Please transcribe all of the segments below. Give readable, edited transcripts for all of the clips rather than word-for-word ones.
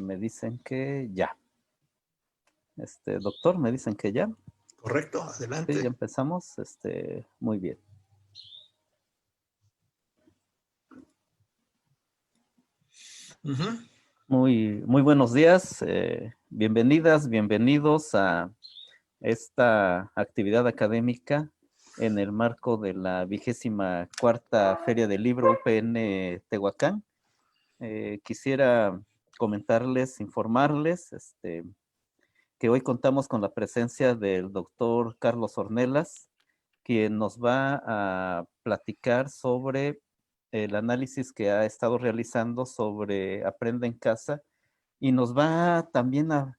Me dicen que ya. Doctor, me dicen que ya. Correcto, adelante. Sí, ya empezamos. Muy bien. Muy buenos días. Bienvenidas, bienvenidos a esta actividad académica en el marco de la 24ª Feria del Libro UPN Tehuacán. Quisiera comentarles, informarles que hoy contamos con la presencia del doctor Carlos Ornelas, quien nos va a platicar sobre el análisis que ha estado realizando sobre Aprende en Casa y nos va también a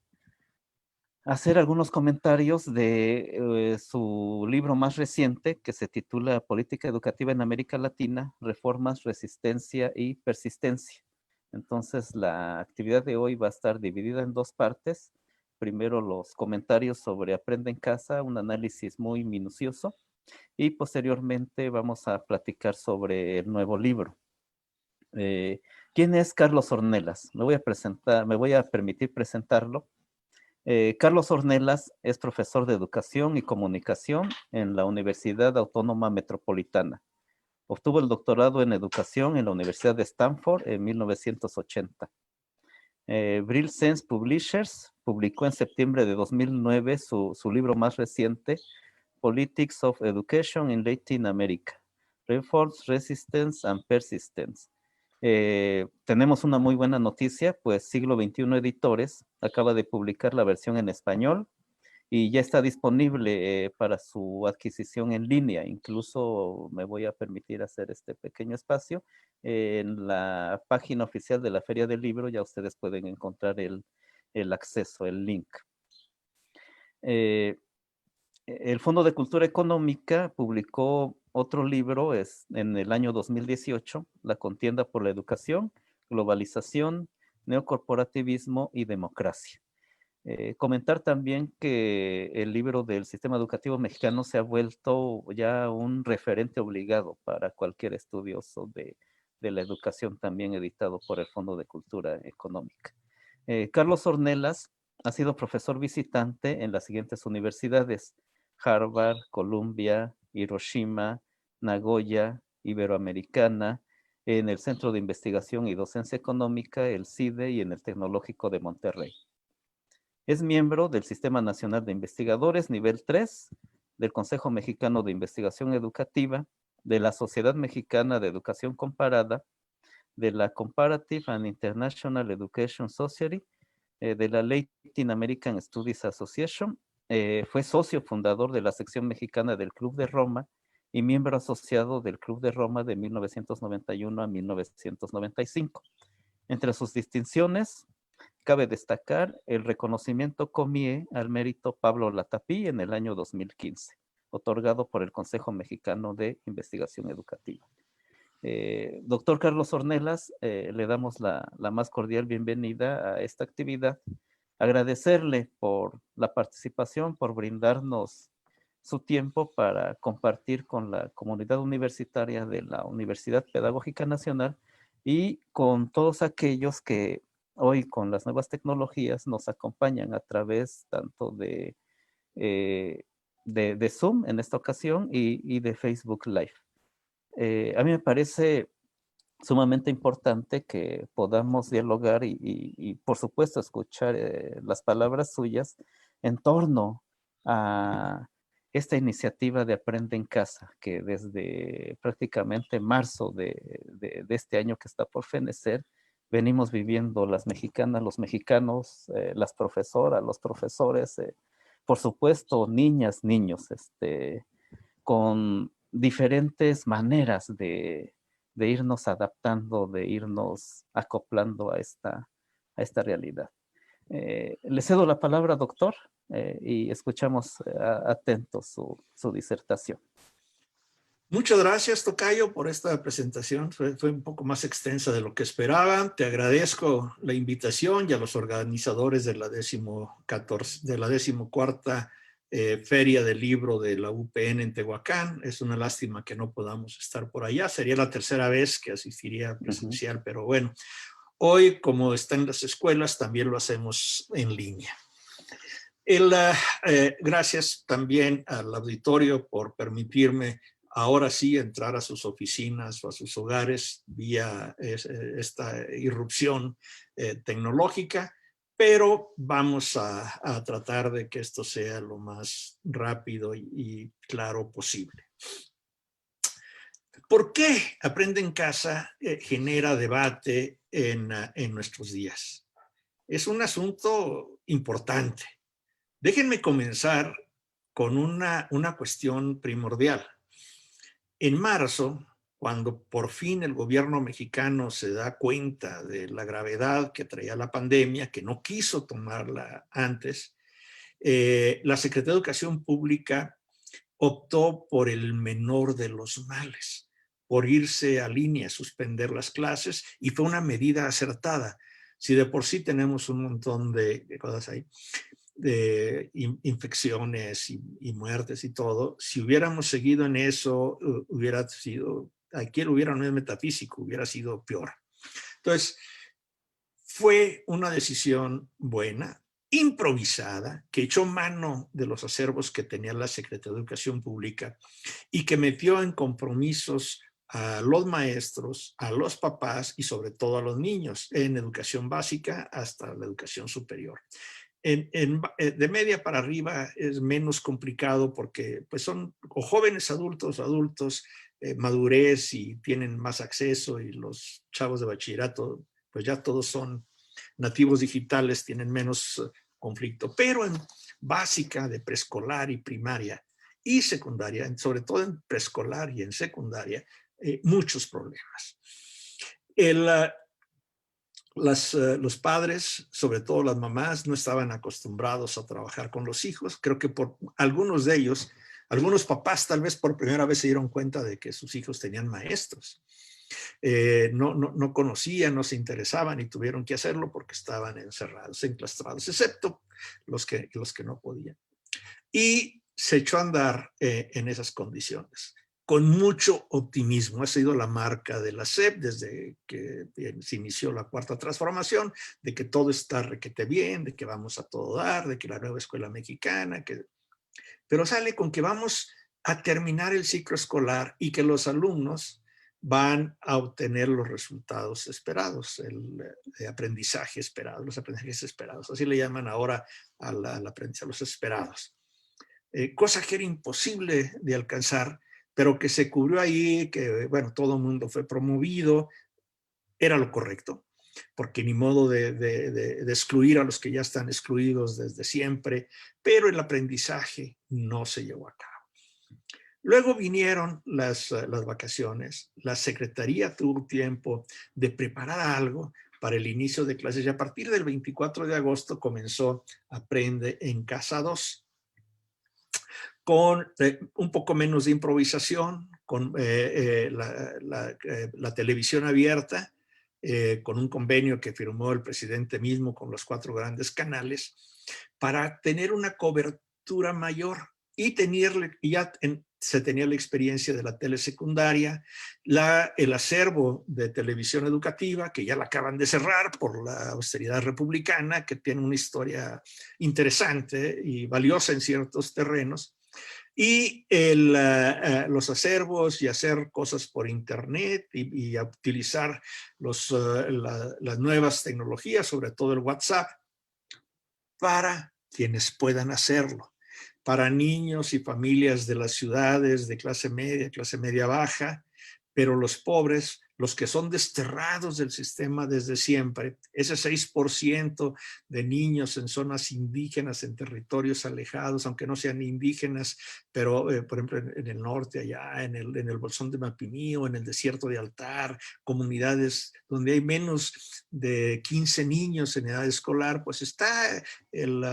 hacer algunos comentarios de su libro más reciente que se titula Política Educativa en América Latina, Reformas, Resistencia y Persistencia. Entonces la actividad de hoy va a estar dividida en dos partes. Primero los comentarios sobre Aprende en Casa, un análisis muy minucioso, y posteriormente vamos a platicar sobre el nuevo libro. ¿Quién es Carlos Ornelas? Me voy a permitir presentarlo. Carlos Ornelas es profesor de Educación y Comunicación en la Universidad Autónoma Metropolitana. Obtuvo el doctorado en Educación en la Universidad de Stanford en 1980. Brill Sense Publishers publicó en septiembre de 2009 su libro más reciente, Politics of Education in Latin America, Reforms, Resistance and Persistence. Tenemos una muy buena noticia, pues Siglo XXI Editores acaba de publicar la versión en español y ya está disponible para su adquisición en línea. Incluso me voy a permitir hacer este pequeño espacio. En la página oficial de la Feria del Libro ya ustedes pueden encontrar el acceso, el link. El Fondo de Cultura Económica publicó otro libro en el año 2018, La contienda por la educación, globalización, neocorporativismo y democracia. Comentar también que el libro del sistema educativo mexicano se ha vuelto ya un referente obligado para cualquier estudioso de la educación, también editado por el Fondo de Cultura Económica. Carlos Ornelas ha sido profesor visitante en las siguientes universidades: Harvard, Columbia, Hiroshima, Nagoya, Iberoamericana, en el Centro de Investigación y Docencia Económica, el CIDE, y en el Tecnológico de Monterrey. Es miembro del Sistema Nacional de Investigadores Nivel 3, del Consejo Mexicano de Investigación Educativa, de la Sociedad Mexicana de Educación Comparada, de la Comparative and International Education Society, de la Latin American Studies Association. Fue socio fundador de la sección mexicana del Club de Roma y miembro asociado del Club de Roma de 1991 a 1995. Entre sus distinciones, cabe destacar el reconocimiento COMIE al mérito Pablo Latapí en el año 2015, otorgado por el Consejo Mexicano de Investigación Educativa. Doctor Carlos Ornelas, le damos la más cordial bienvenida a esta actividad. Agradecerle por la participación, por brindarnos su tiempo para compartir con la comunidad universitaria de la Universidad Pedagógica Nacional y con todos aquellos que hoy con las nuevas tecnologías nos acompañan a través tanto de Zoom en esta ocasión y de Facebook Live. A mí me parece sumamente importante que podamos dialogar y por supuesto escuchar las palabras suyas en torno a esta iniciativa de Aprende en Casa, que desde prácticamente marzo de este año que está por fenecer, venimos viviendo las mexicanas, los mexicanos, las profesoras, los profesores, por supuesto niñas, niños, con diferentes maneras de irnos adaptando, de irnos acoplando a esta realidad. Le cedo la palabra, doctor, y escuchamos atentos su disertación. Muchas gracias, tocayo, por esta presentación. Fue un poco más extensa de lo que esperaba. Te agradezco la invitación y a los organizadores de la 14ª Feria del Libro de la UPN en Tehuacán. Es una lástima que no podamos estar por allá. Sería la tercera vez que asistiría presencial, pero bueno. Hoy, como está en las escuelas, también lo hacemos en línea. Gracias también al auditorio por permitirme ahora sí entrar a sus oficinas o a sus hogares vía esta irrupción tecnológica, pero vamos a tratar de que esto sea lo más rápido y claro posible. ¿Por qué Aprende en Casa genera debate en nuestros días? Es un asunto importante. Déjenme comenzar con una cuestión primordial. En marzo, cuando por fin el gobierno mexicano se da cuenta de la gravedad que traía la pandemia, que no quiso tomarla antes, la Secretaría de Educación Pública optó por el menor de los males, por irse a línea, suspender las clases, y fue una medida acertada. Si de por sí tenemos un montón de cosas ahí, de infecciones y muertes y todo, si hubiéramos seguido en eso, hubiera sido, aquí el hubiera no es metafísico, hubiera sido peor. Entonces, fue una decisión buena, improvisada, que echó mano de los acervos que tenía la Secretaría de Educación Pública y que metió en compromisos a los maestros, a los papás y sobre todo a los niños en educación básica hasta la educación superior. De media para arriba es menos complicado porque pues son o jóvenes adultos, madurez y tienen más acceso, y los chavos de bachillerato pues ya todos son nativos digitales, tienen menos conflicto. Pero en básica, de preescolar y primaria y secundaria, sobre todo en preescolar y en secundaria, muchos problemas. Los padres, sobre todo las mamás, no estaban acostumbrados a trabajar con los hijos. Creo que por algunos de ellos, algunos papás tal vez por primera vez se dieron cuenta de que sus hijos tenían maestros. No conocían, no se interesaban y tuvieron que hacerlo porque estaban encerrados, enclaustrados, excepto los que no podían. Y se echó a andar en esas condiciones, con mucho optimismo. Ha sido la marca de la SEP desde que se inició la cuarta transformación, de que todo está requete bien, de que vamos a todo dar, de que la nueva escuela mexicana, pero sale con que vamos a terminar el ciclo escolar y que los alumnos van a obtener los resultados esperados, el aprendizaje esperado, los aprendizajes esperados. Así le llaman ahora al aprendizaje, los esperados. Cosa que era imposible de alcanzar, pero que se cubrió ahí, que bueno, todo el mundo fue promovido, era lo correcto, porque ni modo de excluir a los que ya están excluidos desde siempre, pero el aprendizaje no se llevó a cabo. Luego vinieron las vacaciones, la Secretaría tuvo tiempo de preparar algo para el inicio de clases y a partir del 24 de agosto comenzó Aprende en Casa 2. Con un poco menos de improvisación, con la televisión abierta, con un convenio que firmó el presidente mismo con los 4 grandes canales, para tener una cobertura mayor y ya se tenía la experiencia de la telesecundaria, el acervo de televisión educativa, que ya la acaban de cerrar por la austeridad republicana, que tiene una historia interesante y valiosa en ciertos terrenos, y los acervos y hacer cosas por internet y utilizar las nuevas tecnologías, sobre todo el WhatsApp, para quienes puedan hacerlo, para niños y familias de las ciudades de clase media baja, pero los pobres, los que son desterrados del sistema desde siempre, ese 6% de niños en zonas indígenas, en territorios alejados, aunque no sean indígenas, pero por ejemplo en el norte, allá en el Bolsón de Mapimí o en el desierto de Altar, comunidades donde hay menos de 15 niños en edad escolar, pues está el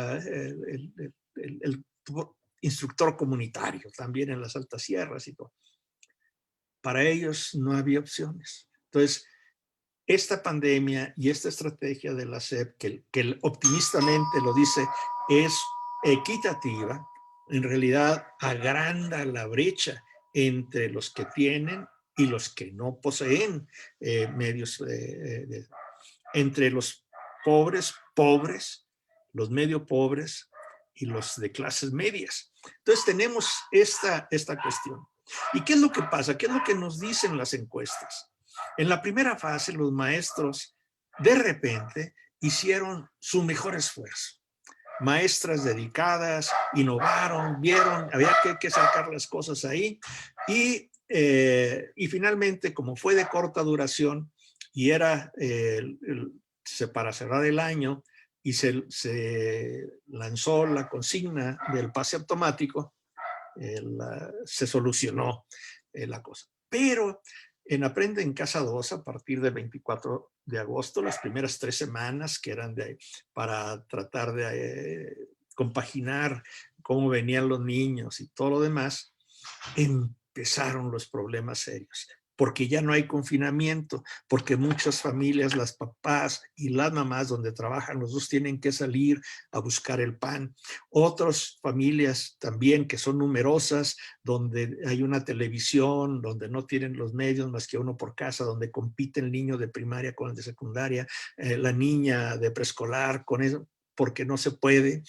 instructor comunitario también en las altas sierras y todo. Para ellos no había opciones. Entonces, esta pandemia y esta estrategia de la SEP, que optimistamente lo dice, es equitativa, en realidad agranda la brecha entre los que tienen y los que no poseen medios entre los pobres, los medio pobres y los de clases medias. Entonces tenemos esta cuestión. ¿Y qué es lo que pasa? ¿Qué es lo que nos dicen las encuestas? En la primera fase, los maestros de repente hicieron su mejor esfuerzo. Maestras dedicadas, innovaron, vieron, había que sacar las cosas ahí. Y finalmente, como fue de corta duración y era para cerrar el año, y se lanzó la consigna del pase automático, se solucionó la cosa. Pero en Aprende en Casa 2, a partir del 24 de agosto, las primeras 3 semanas que eran para tratar de compaginar cómo venían los niños y todo lo demás, empezaron los problemas serios. Porque ya no hay confinamiento, porque muchas familias, las papás y las mamás donde trabajan los dos tienen que salir a buscar el pan. Otras familias también que son numerosas, donde hay una televisión, donde no tienen los medios más que uno por casa, donde compite el niño de primaria con el de secundaria, la niña de preescolar con eso, porque no se puede.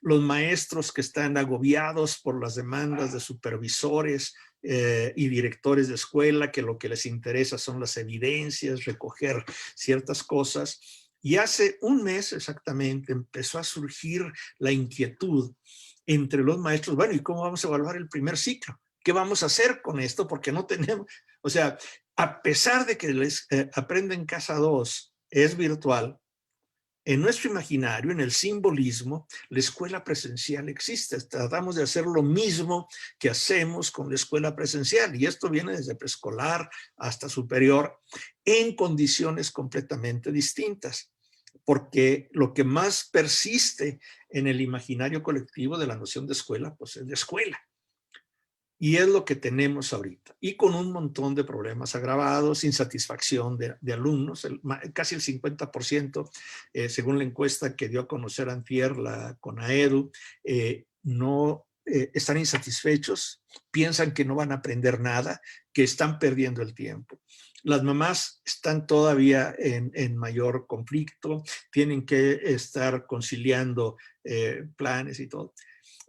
Los maestros que están agobiados por las demandas de supervisores y directores de escuela, que lo que les interesa son las evidencias, recoger ciertas cosas. Y hace un mes exactamente empezó a surgir la inquietud entre los maestros. Bueno, ¿y cómo vamos a evaluar el primer ciclo? ¿Qué vamos a hacer con esto? Porque no tenemos, o sea, a pesar de que les Aprende en Casa 2 es virtual, en nuestro imaginario, en el simbolismo, la escuela presencial existe. Tratamos de hacer lo mismo que hacemos con la escuela presencial, y esto viene desde preescolar hasta superior, en condiciones completamente distintas, porque lo que más persiste en el imaginario colectivo de la noción de escuela, pues es de escuela. Y es lo que tenemos ahorita. Y con un montón de problemas agravados, insatisfacción de alumnos, casi el 50%, según la encuesta que dio a conocer antier la CONAEDU, no están insatisfechos, piensan que no van a aprender nada, que están perdiendo el tiempo. Las mamás están todavía en mayor conflicto, tienen que estar conciliando planes y todo.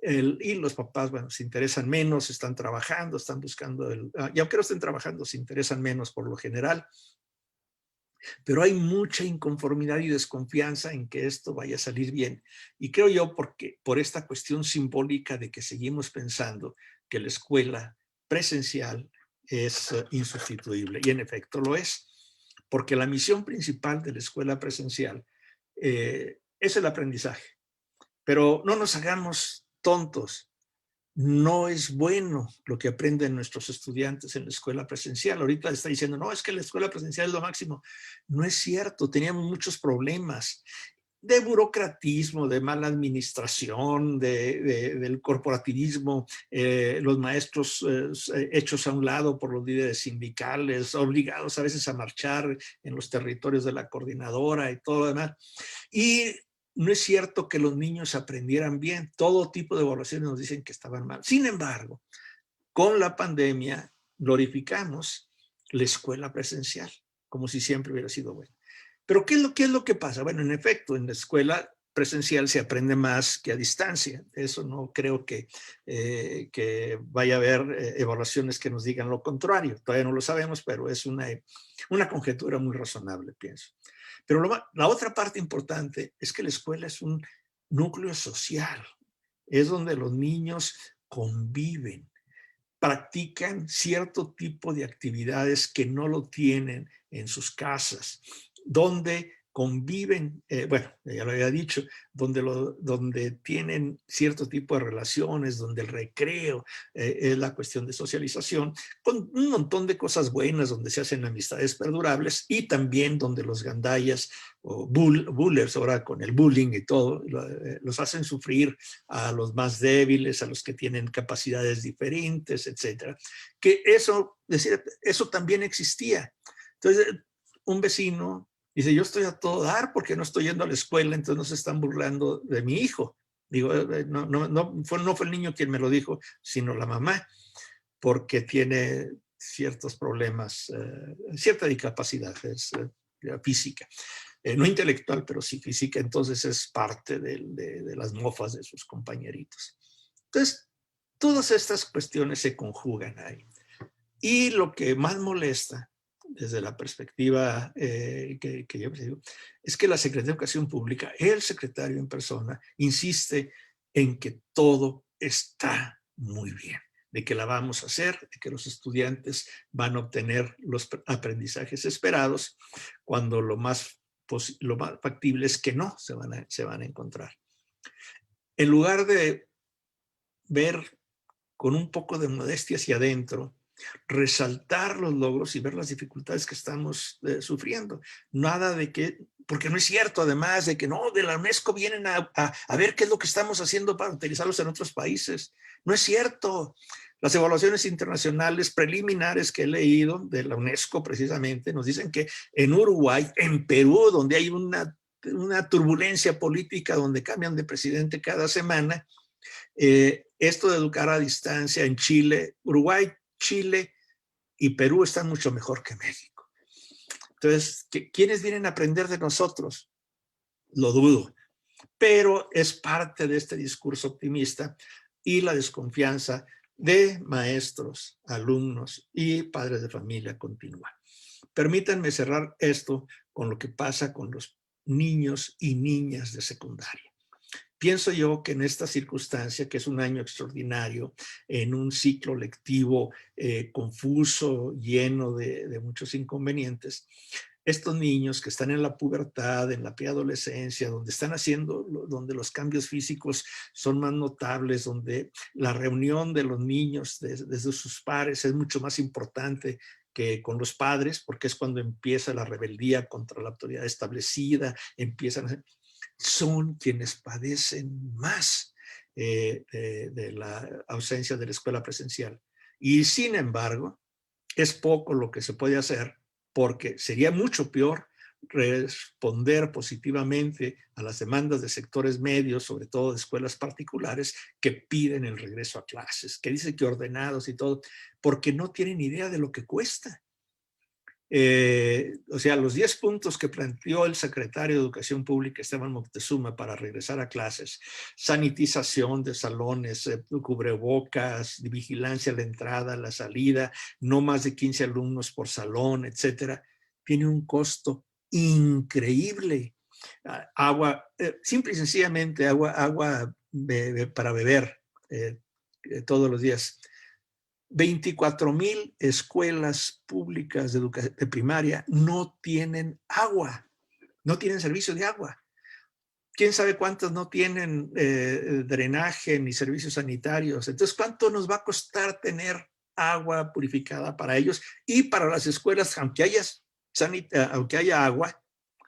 Y los papás, bueno, se interesan menos, están trabajando, están buscando, y aunque no estén trabajando, se interesan menos por lo general. Pero hay mucha inconformidad y desconfianza en que esto vaya a salir bien. Y creo yo porque por esta cuestión simbólica de que seguimos pensando que la escuela presencial es insustituible. Y en efecto lo es. Porque la misión principal de la escuela presencial es el aprendizaje. Pero no nos hagamos tontos. No es bueno lo que aprenden nuestros estudiantes en la escuela presencial. Ahorita está diciendo, no, es que la escuela presencial es lo máximo. No es cierto, teníamos muchos problemas de burocratismo, de mala administración, del corporativismo, los maestros hechos a un lado por los líderes sindicales, obligados a veces a marchar en los territorios de la coordinadora y todo lo demás. Y no es cierto que los niños aprendieran bien. Todo tipo de evaluaciones nos dicen que estaban mal. Sin embargo, con la pandemia glorificamos la escuela presencial, como si siempre hubiera sido buena. Pero ¿qué es lo que pasa? Bueno, en efecto, en la escuela presencial se aprende más que a distancia. Eso no creo que vaya a haber evaluaciones que nos digan lo contrario. Todavía no lo sabemos, pero es una conjetura muy razonable, pienso. Pero la otra parte importante es que la escuela es un núcleo social. Es donde los niños conviven, practican cierto tipo de actividades que no lo tienen en sus casas, donde conviven, bueno, ya lo había dicho, donde tienen cierto tipo de relaciones, donde el recreo es la cuestión de socialización, con un montón de cosas buenas, donde se hacen amistades perdurables, y también donde los gandayas o bullers, ahora con el bullying y todo, los hacen sufrir a los más débiles, a los que tienen capacidades diferentes, etcétera. Que eso también existía. Entonces, un vecino dice, yo estoy a todo dar porque no estoy yendo a la escuela, entonces no se están burlando de mi hijo. Digo, no fue el niño quien me lo dijo, sino la mamá, porque tiene ciertos problemas, cierta discapacidad física. no intelectual, pero sí física, entonces es parte de las mofas de sus compañeritos. Entonces, todas estas cuestiones se conjugan ahí. Y lo que más molesta, desde la perspectiva que yo digo, es que la Secretaría de Educación Pública, el secretario en persona, insiste en que todo está muy bien, de que la vamos a hacer, de que los estudiantes van a obtener los aprendizajes esperados, cuando lo más factible es que no se van a encontrar. En lugar de ver con un poco de modestia hacia adentro, resaltar los logros y ver las dificultades que estamos sufriendo. Nada de que, porque no es cierto, además de que no, de la UNESCO vienen a ver qué es lo que estamos haciendo para utilizarlos en otros países. No es cierto. Las evaluaciones internacionales preliminares que he leído de la UNESCO precisamente nos dicen que en Uruguay, en Perú, donde hay una turbulencia política, donde cambian de presidente cada semana, esto de educar a distancia en Chile, Uruguay, Chile y Perú están mucho mejor que México. Entonces, ¿quiénes vienen a aprender de nosotros? Lo dudo, pero es parte de este discurso optimista y la desconfianza de maestros, alumnos y padres de familia continúa. Permítanme cerrar esto con lo que pasa con los niños y niñas de secundaria. Pienso yo que en esta circunstancia, que es un año extraordinario, en un ciclo lectivo confuso, lleno de muchos inconvenientes, estos niños que están en la pubertad, en la preadolescencia, donde están haciendo, donde los cambios físicos son más notables, donde la reunión de los niños desde sus pares es mucho más importante que con los padres, porque es cuando empieza la rebeldía contra la autoridad establecida, son quienes padecen más de la ausencia de la escuela presencial. Y sin embargo, es poco lo que se puede hacer, porque sería mucho peor responder positivamente a las demandas de sectores medios, sobre todo de escuelas particulares, que piden el regreso a clases, que dicen que ordenados y todo, porque no tienen idea de lo que cuesta. O sea, los 10 puntos que planteó el secretario de Educación Pública, Esteban Moctezuma, para regresar a clases: sanitización de salones, cubrebocas, vigilancia a la entrada, a la salida, no más de 15 alumnos por salón, etcétera, tiene un costo increíble. Agua, simple y sencillamente agua para beber todos los días. 24,000 escuelas públicas de primaria no tienen agua, no tienen servicio de agua. ¿Quién sabe cuántas no tienen drenaje ni servicios sanitarios? Entonces, ¿cuánto nos va a costar tener agua purificada para ellos y para las escuelas? Aunque haya agua,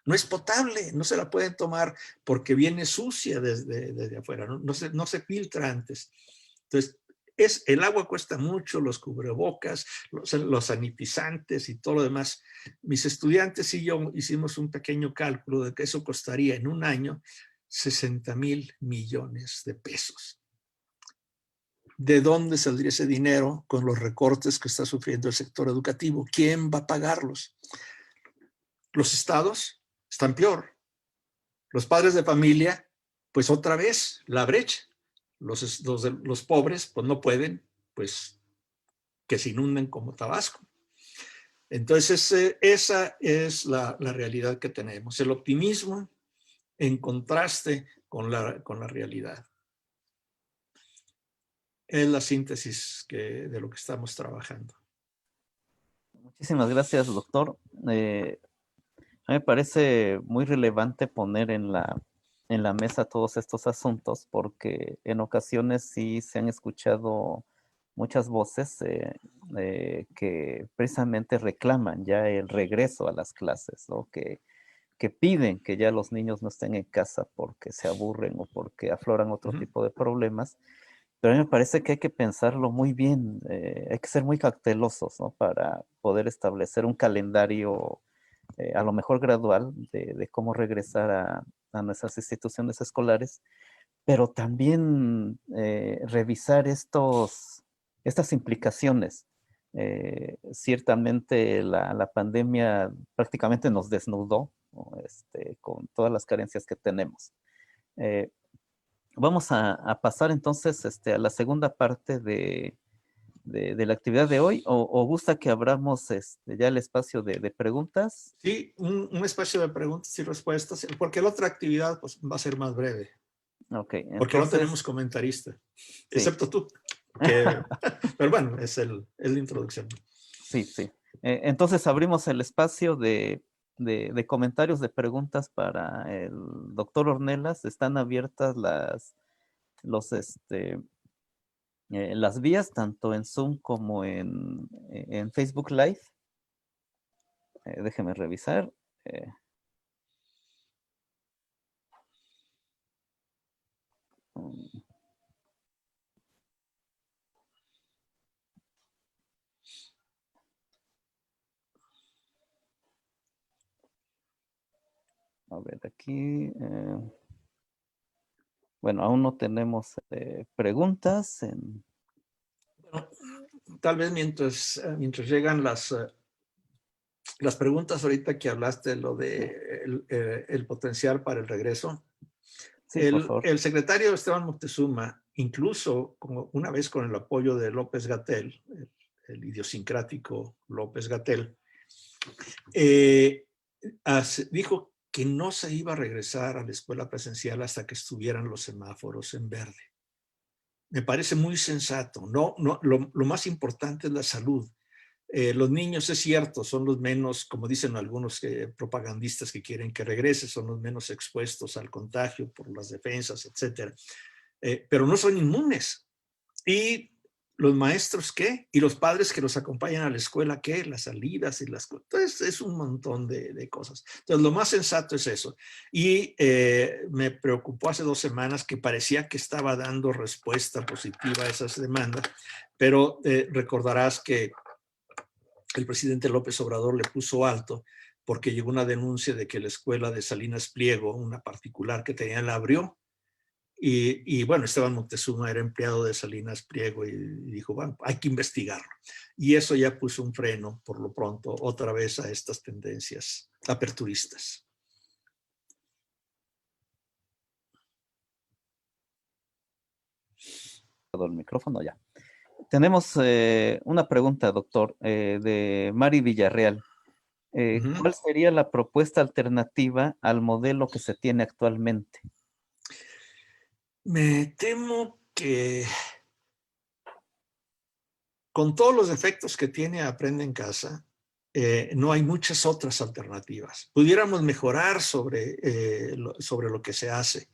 no es potable, no se la pueden tomar porque viene sucia desde afuera, no se filtra antes. Entonces, el agua cuesta mucho, los cubrebocas, los sanitizantes y todo lo demás. Mis estudiantes y yo hicimos un pequeño cálculo de que eso costaría en un año 60,000 millones de pesos. ¿De dónde saldría ese dinero con los recortes que está sufriendo el sector educativo? ¿Quién va a pagarlos? Los estados están peor. Los padres de familia, pues otra vez, la brecha. Los pobres, pues no pueden, pues que se inunden como Tabasco. Entonces, esa es la realidad que tenemos. El optimismo en contraste con la realidad. Es la síntesis de lo que estamos trabajando. Muchísimas gracias, doctor. A mí me parece muy relevante poner en la mesa todos estos asuntos, porque en ocasiones sí se han escuchado muchas voces que precisamente reclaman ya el regreso a las clases, ¿no? Que piden que ya los niños no estén en casa porque se aburren o porque afloran otro tipo de problemas. Pero a mí me parece que hay que pensarlo muy bien, hay que ser muy cautelosos, ¿no? Para poder establecer un calendario a lo mejor gradual de cómo regresar a nuestras instituciones escolares, pero también revisar estas implicaciones. Ciertamente la pandemia prácticamente nos desnudó con todas las carencias que tenemos. Vamos a pasar entonces a la segunda parte de la actividad de hoy, o gusta que abramos ya el espacio de preguntas. Sí, un espacio de preguntas y respuestas, porque la otra actividad pues, va a ser más breve. Ok, Porque no entonces, tenemos comentarista, sí. excepto tú. Pero bueno, es la introducción. Sí, sí. Entonces abrimos el espacio de comentarios, de preguntas para el doctor Ornelas. Están abiertas las vías, tanto en Zoom como en Facebook Live. Déjeme revisar. Eh, um, a ver, aquí. Bueno, aún no tenemos preguntas. Bueno, tal vez mientras llegan las preguntas ahorita que hablaste de lo de el potencial para el regreso. Sí, por favor. El secretario Esteban Moctezuma, incluso como una vez con el apoyo de López-Gatell, el idiosincrático López-Gatell, dijo que no se iba a regresar a la escuela presencial hasta que estuvieran los semáforos en verde. Me parece muy sensato. Lo más importante es la salud. Los niños, es cierto, son los menos, como dicen algunos propagandistas que quieren que regrese, son los menos expuestos al contagio por las defensas, etcétera. Pero no son inmunes. ¿Y los maestros qué? ¿Y los padres que los acompañan a la escuela qué? Las salidas y las cosas. Entonces, es un montón de cosas. Entonces, lo más sensato es eso. Y me preocupó hace 2 semanas que parecía que estaba dando respuesta positiva a esas demandas, pero recordarás que el presidente López Obrador le puso alto porque llegó una denuncia de que la escuela de Salinas Pliego, una particular que tenía, la abrió. Y bueno, Esteban Moctezuma era empleado de Salinas Pliego y dijo, bueno, hay que investigarlo. Y eso ya puso un freno, por lo pronto, otra vez a estas tendencias aperturistas. El micrófono ya. Tenemos una pregunta, doctor, de Mari Villarreal. ¿Cuál sería la propuesta alternativa al modelo que se tiene actualmente? Me temo que con todos los defectos que tiene Aprende en Casa, no hay muchas otras alternativas. Pudiéramos mejorar sobre lo que se hace,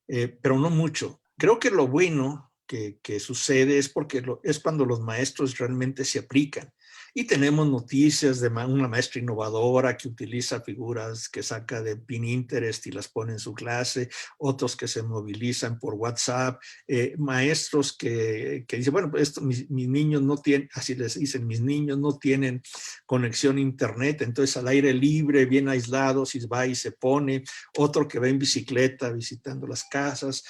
pero no mucho. Creo que lo bueno que sucede es porque es cuando los maestros realmente se aplican. Y tenemos noticias de una maestra innovadora que utiliza figuras que saca de Pinterest y las pone en su clase, otros que se movilizan por WhatsApp, maestros que dicen, bueno, mis niños no tienen, así les dicen, mis niños no tienen conexión a internet, entonces al aire libre, bien aislados, y va y se pone, otro que va en bicicleta visitando las casas,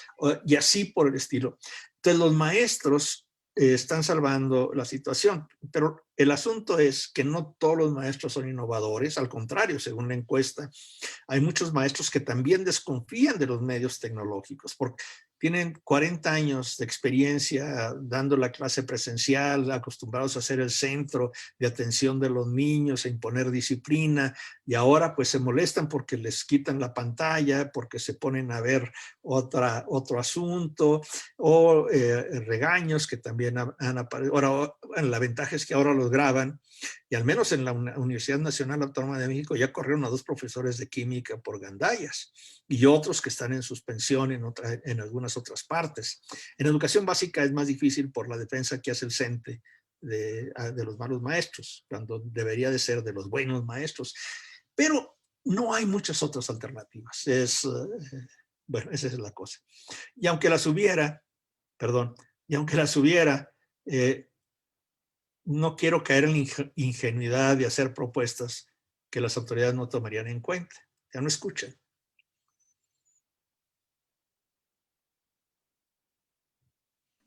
y así por el estilo. Entonces los maestros están salvando la situación, pero el asunto es que no todos los maestros son innovadores, al contrario, según la encuesta, hay muchos maestros que también desconfían de los medios tecnológicos, porque tienen 40 años de experiencia dando la clase presencial, acostumbrados a ser el centro de atención de los niños, a imponer disciplina, y ahora pues se molestan porque les quitan la pantalla, porque se ponen a ver otro asunto, o regaños que también han aparecido. Ahora, la ventaja es que ahora los graban, y al menos en la Universidad Nacional Autónoma de México ya corrieron a 2 profesores de química por gandallas y otros que están en suspensión en algunas otras partes. En educación básica es más difícil por la defensa que hace el CENTE de los malos maestros, cuando debería de ser de los buenos maestros. Pero no hay muchas otras alternativas. Bueno, esa es la cosa. Y aunque las hubiera, perdón, y aunque las hubiera, no quiero caer en la ingenuidad de hacer propuestas que las autoridades no tomarían en cuenta. Ya no escuchan.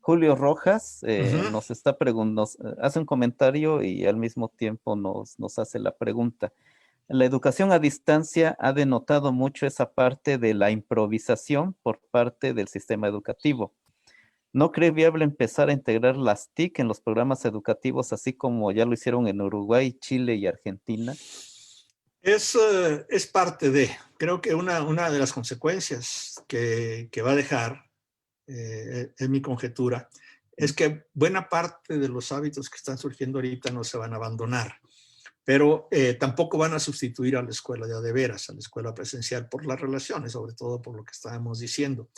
Julio Rojas Uh-huh. nos está hace un comentario y al mismo tiempo nos hace la pregunta. La educación a distancia ha denotado mucho esa parte de la improvisación por parte del sistema educativo. ¿No cree viable empezar a integrar las TIC en los programas educativos, así como ya lo hicieron en Uruguay, Chile y Argentina? Es parte de, creo que una de las consecuencias que va a dejar, es mi conjetura, es que buena parte de los hábitos que están surgiendo ahorita no se van a abandonar, pero tampoco van a sustituir a la escuela de veras, a la escuela presencial por las relaciones, sobre todo por lo que estábamos diciendo.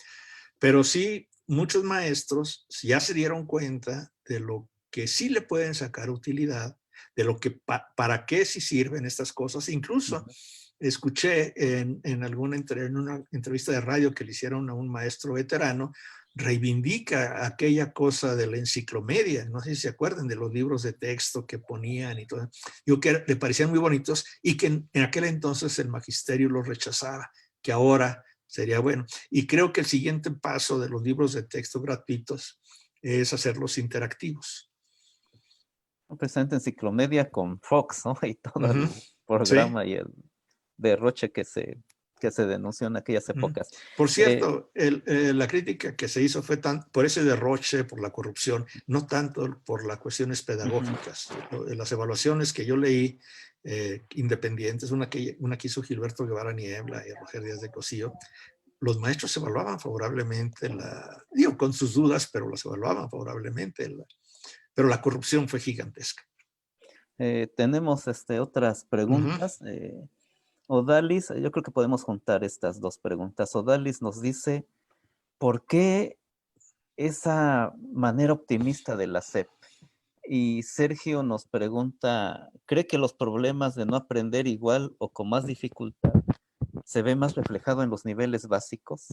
Pero sí, muchos maestros ya se dieron cuenta de lo que sí le pueden sacar utilidad, de lo que para qué sí sirven estas cosas. Incluso escuché en una entrevista de radio que le hicieron a un maestro veterano, reivindica aquella cosa de la enciclomedia, no sé si se acuerdan de los libros de texto que ponían y todo, yo que le parecían muy bonitos y que en aquel entonces el magisterio los rechazaba, que ahora sería bueno. Y creo que el siguiente paso de los libros de texto gratuitos es hacerlos interactivos. Presente enciclomedia con Fox, ¿no? Y todo el Sí. programa y el derroche que se denunció en aquellas épocas. Por cierto, la crítica que se hizo fue por ese derroche, por la corrupción, no tanto por las cuestiones pedagógicas. Las evaluaciones que yo leí, independientes, una que hizo Gilberto Guevara Niebla y Roger Díaz de Cosío, los maestros evaluaban favorablemente, digo, con sus dudas, pero los evaluaban favorablemente, pero la corrupción fue gigantesca. Tenemos otras preguntas. Odalis, yo creo que podemos juntar estas dos preguntas. Odalis nos dice, ¿por qué esa manera optimista de la SEP? Y Sergio nos pregunta, ¿cree que los problemas de no aprender igual o con más dificultad se ve más reflejado en los niveles básicos?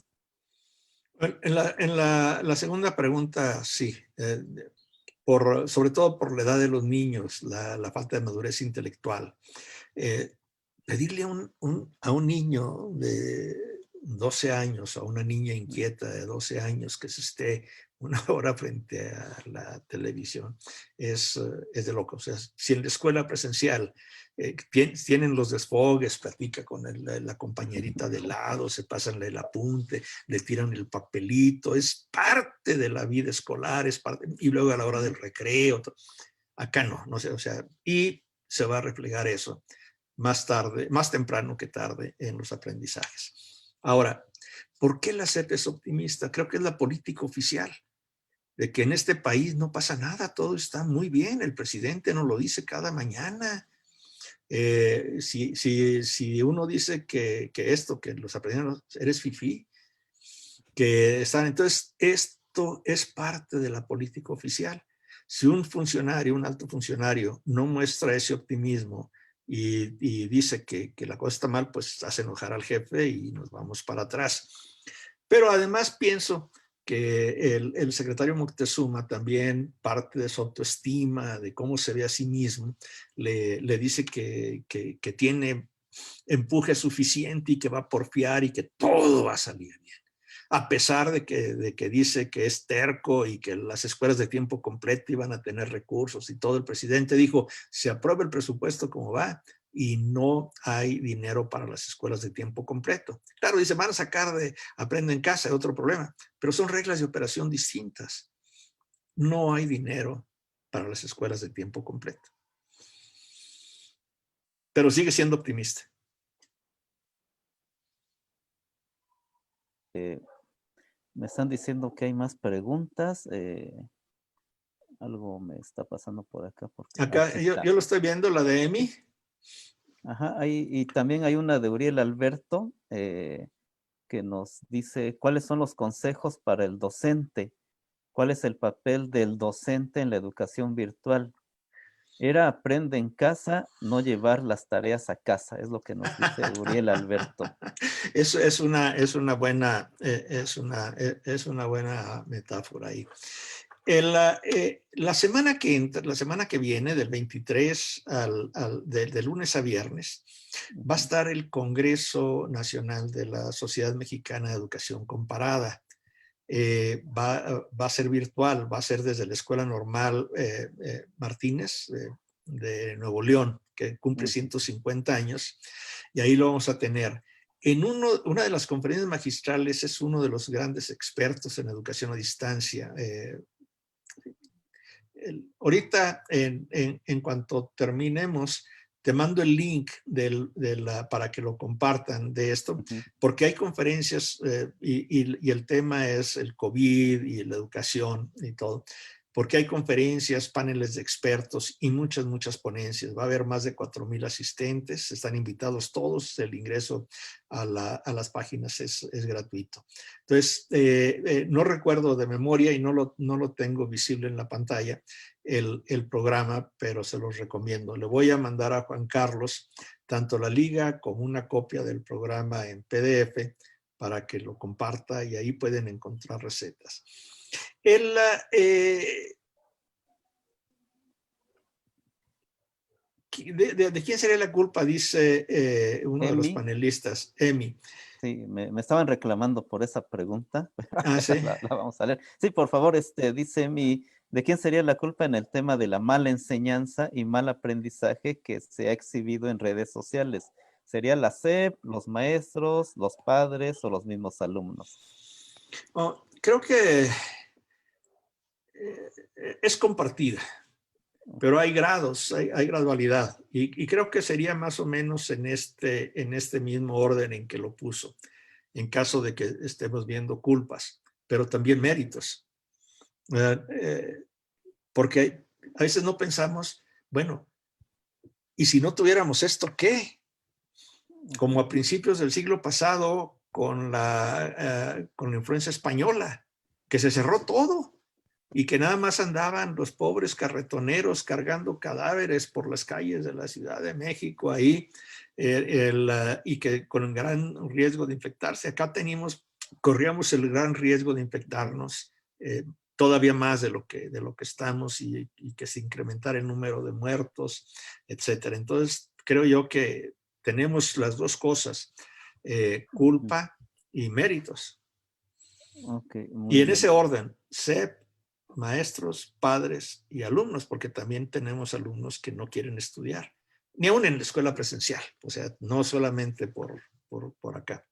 La segunda pregunta, sí. Sobre todo por la edad de los niños, la falta de madurez intelectual. Pedirle a un niño de 12 años, a una niña inquieta de 12 años que se esté una hora frente a la televisión es de loco. O sea, si en la escuela presencial tienen los desfogues, platica con la compañerita de lado, se pasan el apunte, le tiran el papelito, es parte de la vida escolar, es parte, y luego a la hora del recreo. Acá no sé, o sea, y se va a reflejar eso más tarde, más temprano que tarde en los aprendizajes. Ahora, ¿por qué la SEP es optimista? Creo que es la política oficial, de que en este país no pasa nada, todo está muy bien, el presidente nos lo dice cada mañana. Si uno dice que los aprendizajes, eres fifí, que están, entonces esto es parte de la política oficial. Si un funcionario, un alto funcionario, no muestra ese optimismo y dice que la cosa está mal, pues hace enojar al jefe y nos vamos para atrás. Pero además pienso que el secretario Moctezuma también parte de su autoestima, de cómo se ve a sí mismo, le dice que tiene empuje suficiente y que va a porfiar y que todo va a salir bien. A pesar de que dice que es terco y que las escuelas de tiempo completo iban a tener recursos y todo, el presidente dijo, se aprueba el presupuesto como va y no hay dinero para las escuelas de tiempo completo. Claro, dice, van a sacar de Aprende en Casa, otro problema, pero son reglas de operación distintas. No hay dinero para las escuelas de tiempo completo. Pero sigue siendo optimista. Me están diciendo que hay más preguntas. Algo me está pasando por acá. Porque Acá aquí yo está. lo estoy viendo, la de Emi. Ajá, y también hay una de Uriel Alberto que nos dice, ¿cuáles son los consejos para el docente? ¿Cuál es el papel del docente en la educación virtual? Era aprende en casa, no llevar las tareas a casa, es lo que nos dice Uriel Alberto. Es una buena, es una buena metáfora ahí. La semana que entra, la semana que viene, del 23 de lunes a viernes, va a estar el Congreso Nacional de la Sociedad Mexicana de Educación Comparada. Va a ser virtual, va a ser desde la Escuela Normal Martínez de Nuevo León. que cumple 150 años, y ahí lo vamos a tener. En una de las conferencias magistrales es uno de los grandes expertos en educación a distancia. Ahorita, en cuanto terminemos, te mando el link para que lo compartan de esto, porque hay conferencias y el tema es el COVID y la educación y todo, porque hay conferencias, paneles de expertos y muchas ponencias. Va a haber más de 4,000 asistentes, están invitados todos, el ingreso a las páginas es gratuito. Entonces, no recuerdo de memoria y no lo tengo visible en la pantalla el programa, pero se los recomiendo. Le voy a mandar a Juan Carlos tanto la liga como una copia del programa en PDF para que lo comparta y ahí pueden encontrar recetas. ¿De quién sería la culpa? Dice uno de los panelistas, Emi. Sí, me estaban reclamando por esa pregunta. Ah, ¿sí? la vamos a leer. Sí, por favor, dice Emi, ¿de quién sería la culpa en el tema de la mala enseñanza y mal aprendizaje que se ha exhibido en redes sociales? ¿Sería la SEP, los maestros, los padres o los mismos alumnos? Creo que es compartida, pero hay grados, hay gradualidad, y creo que sería más o menos en este mismo orden en que lo puso, en caso de que estemos viendo culpas, pero también méritos. Porque a veces no pensamos, bueno, ¿y si no tuviéramos esto, qué? Como a principios del siglo pasado con la influencia española, que se cerró todo y que nada más andaban los pobres carretoneros cargando cadáveres por las calles de la Ciudad de México ahí, y que con un gran riesgo de infectarse. Acá corríamos el gran riesgo de infectarnos todavía más de lo que estamos, y que se incrementara el número de muertos, etcétera. Entonces, creo yo que tenemos las dos cosas, culpa y méritos. Okay, y en ese orden, SEP, maestros, padres y alumnos, porque también tenemos alumnos que no quieren estudiar, ni aún en la escuela presencial, o sea, no solamente por acá.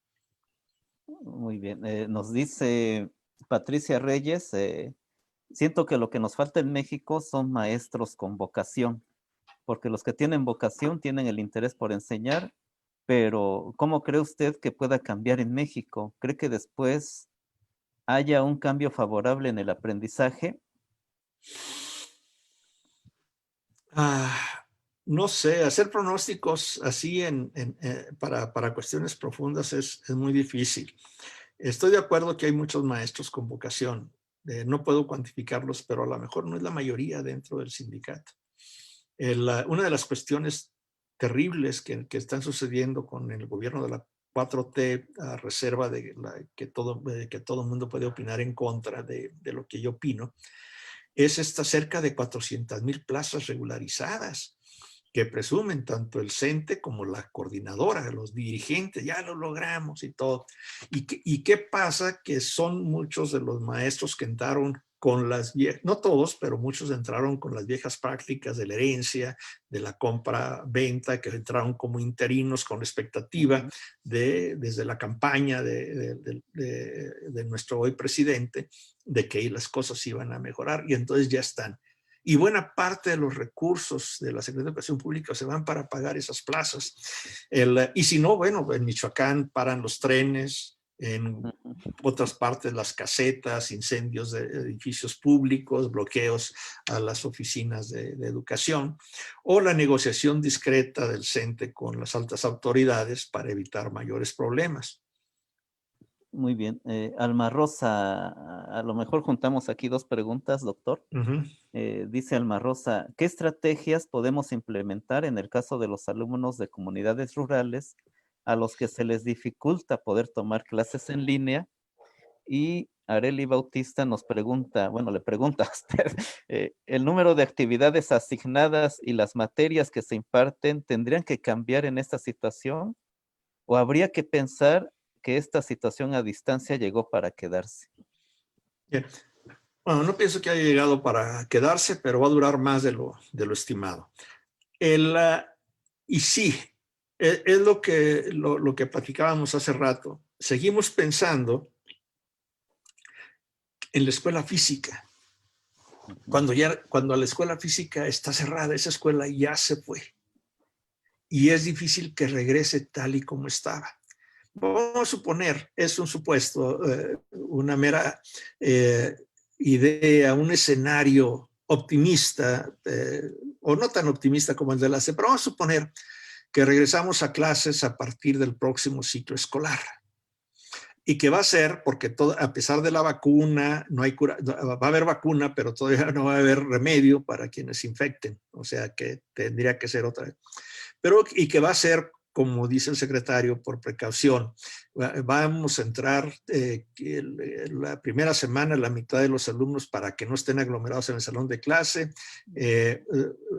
Muy bien. Nos dice Patricia Reyes, siento que lo que nos falta en México son maestros con vocación, porque los que tienen vocación tienen el interés por enseñar, pero ¿cómo cree usted que pueda cambiar en México? ¿Cree que después haya un cambio favorable en el aprendizaje? No sé, hacer pronósticos así para cuestiones profundas es muy difícil. Estoy de acuerdo que hay muchos maestros con vocación. No puedo cuantificarlos, pero a lo mejor no es la mayoría dentro del sindicato. Una de las cuestiones terribles que están sucediendo con el gobierno de la 4T, a reserva de que todo el mundo puede opinar en contra de lo que yo opino, es cerca de 400,000 plazas regularizadas que presumen tanto el CENTE como la coordinadora, los dirigentes, ya lo logramos y todo. ¿Y qué pasa? Que son muchos de los maestros que entraron con las viejas, no todos, pero muchos entraron con las viejas prácticas de la herencia, de la compra-venta, que entraron como interinos con la expectativa desde la campaña de nuestro hoy presidente, de que las cosas iban a mejorar, y entonces ya están. Y buena parte de los recursos de la Secretaría de Educación Pública se van para pagar esas plazas. Y si no, bueno, en Michoacán paran los trenes, en otras partes las casetas, incendios de edificios públicos, bloqueos a las oficinas de educación, o la negociación discreta del CENTE con las altas autoridades para evitar mayores problemas. Muy bien. Alma Rosa, a lo mejor juntamos aquí dos preguntas, doctor. Dice Alma Rosa, ¿qué estrategias podemos implementar en el caso de los alumnos de comunidades rurales a los que se les dificulta poder tomar clases en línea? Y Areli Bautista nos pregunta, bueno, le pregunta a usted, ¿el número de actividades asignadas y las materias que se imparten tendrían que cambiar en esta situación? ¿O habría que pensar que esta situación a distancia llegó para quedarse? Bien. Bueno, no pienso que haya llegado para quedarse, pero va a durar más de lo estimado. Y sí, es lo que platicábamos hace rato. Seguimos pensando en la escuela física. Cuando la escuela física está cerrada, esa escuela ya se fue. Y es difícil que regrese tal y como estaba. Vamos a suponer, es un supuesto, una mera idea, un escenario optimista, o no tan optimista como el de la CE, pero vamos a suponer que regresamos a clases a partir del próximo ciclo escolar. Y que va a ser, porque todo, a pesar de la vacuna, no hay cura, va a haber vacuna, pero todavía no va a haber remedio para quienes se infecten. O sea que tendría que ser otra vez. Pero, y que va a ser, como dice el secretario, por precaución. Vamos a entrar la primera semana, la mitad de los alumnos para que no estén aglomerados en el salón de clase,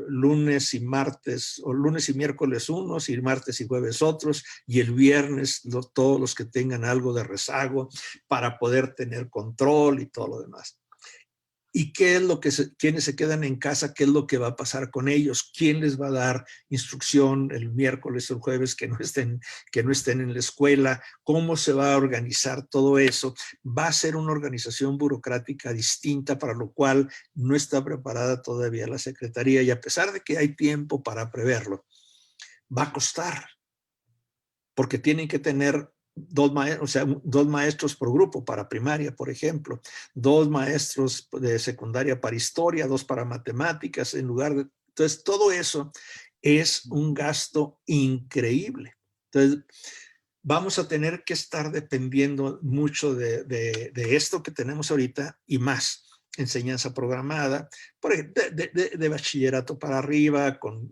lunes y martes, o lunes y miércoles unos, y martes y jueves otros, y el viernes todos los que tengan algo de rezago para poder tener control y todo lo demás. ¿Y qué es lo que quienes se quedan en casa? ¿Qué es lo que va a pasar con ellos? ¿Quién les va a dar instrucción el miércoles o el jueves que no estén en la escuela? ¿Cómo se va a organizar todo eso? Va a ser una organización burocrática distinta, para lo cual no está preparada todavía la Secretaría, y a pesar de que hay tiempo para preverlo, va a costar, porque tienen que tener dos maestros por grupo para primaria, por ejemplo, 2 maestros de secundaria para historia, 2 para matemáticas, en lugar de... Entonces, todo eso es un gasto increíble. Entonces, vamos a tener que estar dependiendo mucho de esto que tenemos ahorita y más. Enseñanza programada, de bachillerato para arriba, con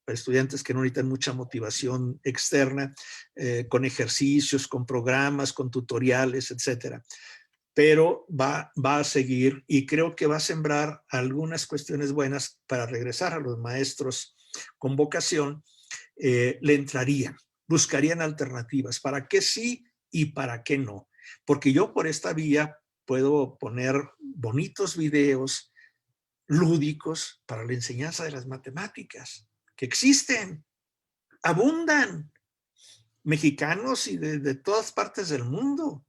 estudiantes que no necesitan mucha motivación externa, con ejercicios, con programas, con tutoriales, etcétera. Pero va a seguir, y creo que va a sembrar algunas cuestiones buenas para regresar a los maestros con vocación. Le entrarían, buscarían alternativas, para qué sí y para qué no. Porque yo por esta vía puedo poner bonitos videos lúdicos para la enseñanza de las matemáticas, que existen, abundan, mexicanos y de todas partes del mundo.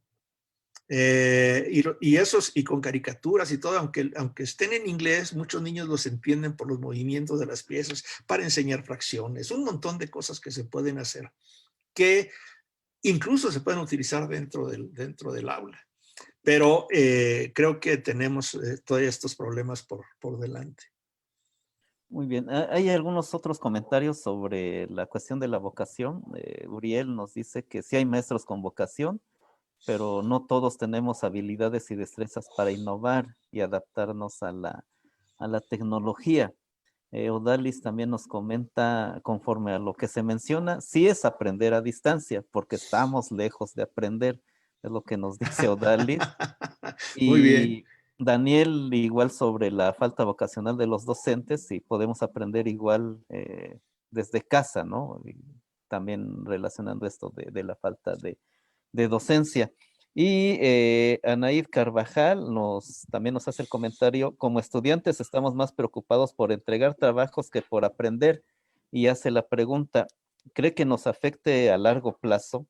Y esos, y con caricaturas y todo, aunque estén en inglés, muchos niños los entienden por los movimientos de las piezas, para enseñar fracciones, un montón de cosas que se pueden hacer, que incluso se pueden utilizar dentro del aula. Pero creo que tenemos todavía estos problemas por delante. Muy bien. Hay algunos otros comentarios sobre la cuestión de la vocación. Uriel nos dice que sí hay maestros con vocación, pero no todos tenemos habilidades y destrezas para innovar y adaptarnos a la tecnología. Odalis también nos comenta, conforme a lo que se menciona, sí es aprender a distancia, porque estamos lejos de aprender, es lo que nos dice Odalis. Muy bien. Y Daniel, igual sobre la falta vocacional de los docentes, si podemos aprender igual desde casa, ¿no? Y también relacionando esto de la falta de docencia. Y Anaid Carvajal también nos hace el comentario: como estudiantes estamos más preocupados por entregar trabajos que por aprender, y hace la pregunta: ¿cree que nos afecte a largo plazo?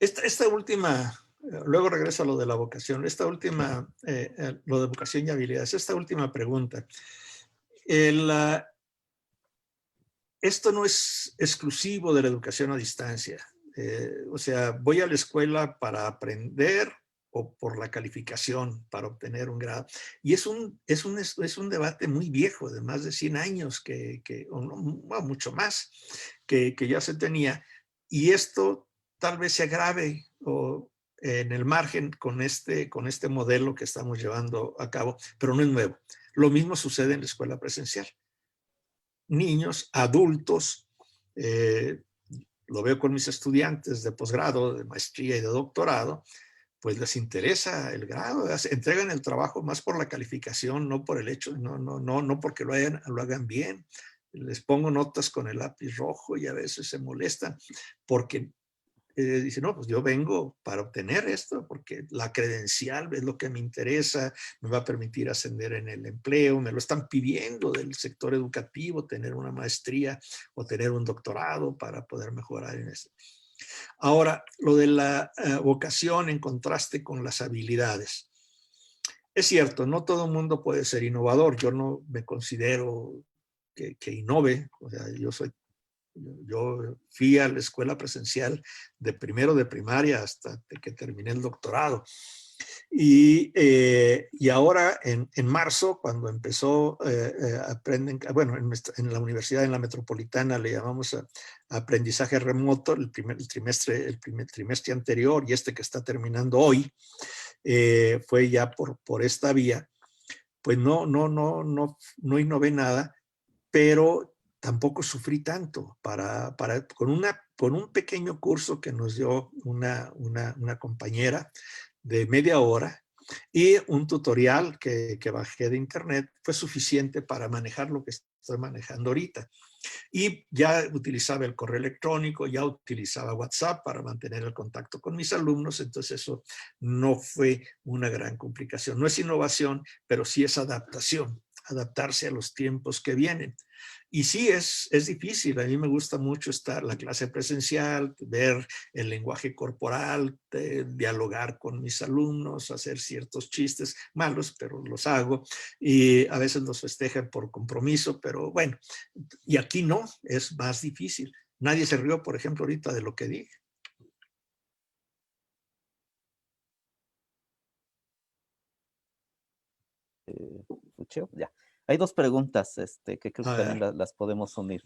Esta última, luego regreso a lo de la vocación, esta última, lo de vocación y habilidades, esta última pregunta. Esto no es exclusivo de la educación a distancia. O sea, voy a la escuela para aprender o por la calificación para obtener un grado. Y es un debate muy viejo, de más de 100 años, o mucho más, que ya se tenía. Y esto tal vez se agrave en el margen con este modelo que estamos llevando a cabo, pero no es nuevo. Lo mismo sucede en la escuela presencial. Niños, adultos, lo veo con mis estudiantes de posgrado, de maestría y de doctorado, pues les interesa el grado, entregan el trabajo más por la calificación, no por el hecho, no porque lo hagan bien. Les pongo notas con el lápiz rojo y a veces se molestan porque dice, no, pues yo vengo para obtener esto, porque la credencial es lo que me interesa, me va a permitir ascender en el empleo, me lo están pidiendo del sector educativo, tener una maestría o tener un doctorado para poder mejorar en eso. Ahora, lo de la vocación en contraste con las habilidades. Es cierto, no todo el mundo puede ser innovador. Yo no me considero que innove. O sea, yo fui a la escuela presencial de primero de primaria hasta que terminé el doctorado. Y ahora en marzo, cuando empezó, aprenden, bueno, en la universidad, en la metropolitana, le llamamos aprendizaje remoto, el primer trimestre anterior y este que está terminando hoy, fue ya por esta vía. Pues no innové nada, pero tampoco sufrí tanto con un pequeño curso que nos dio una compañera de media hora y un tutorial que bajé de internet fue suficiente para manejar lo que estoy manejando ahorita. Y ya utilizaba el correo electrónico, ya utilizaba WhatsApp para mantener el contacto con mis alumnos, entonces eso no fue una gran complicación. No es innovación, pero sí es adaptación, adaptarse a los tiempos que vienen. Y sí, es difícil. A mí me gusta mucho estar la clase presencial, ver el lenguaje corporal, dialogar con mis alumnos, hacer ciertos chistes malos, pero los hago. Y a veces los festejan por compromiso, pero bueno. Y aquí no, es más difícil. Nadie se rió, por ejemplo, ahorita de lo que dije. Ya. Hay dos preguntas que creo que A también ver. las podemos unir.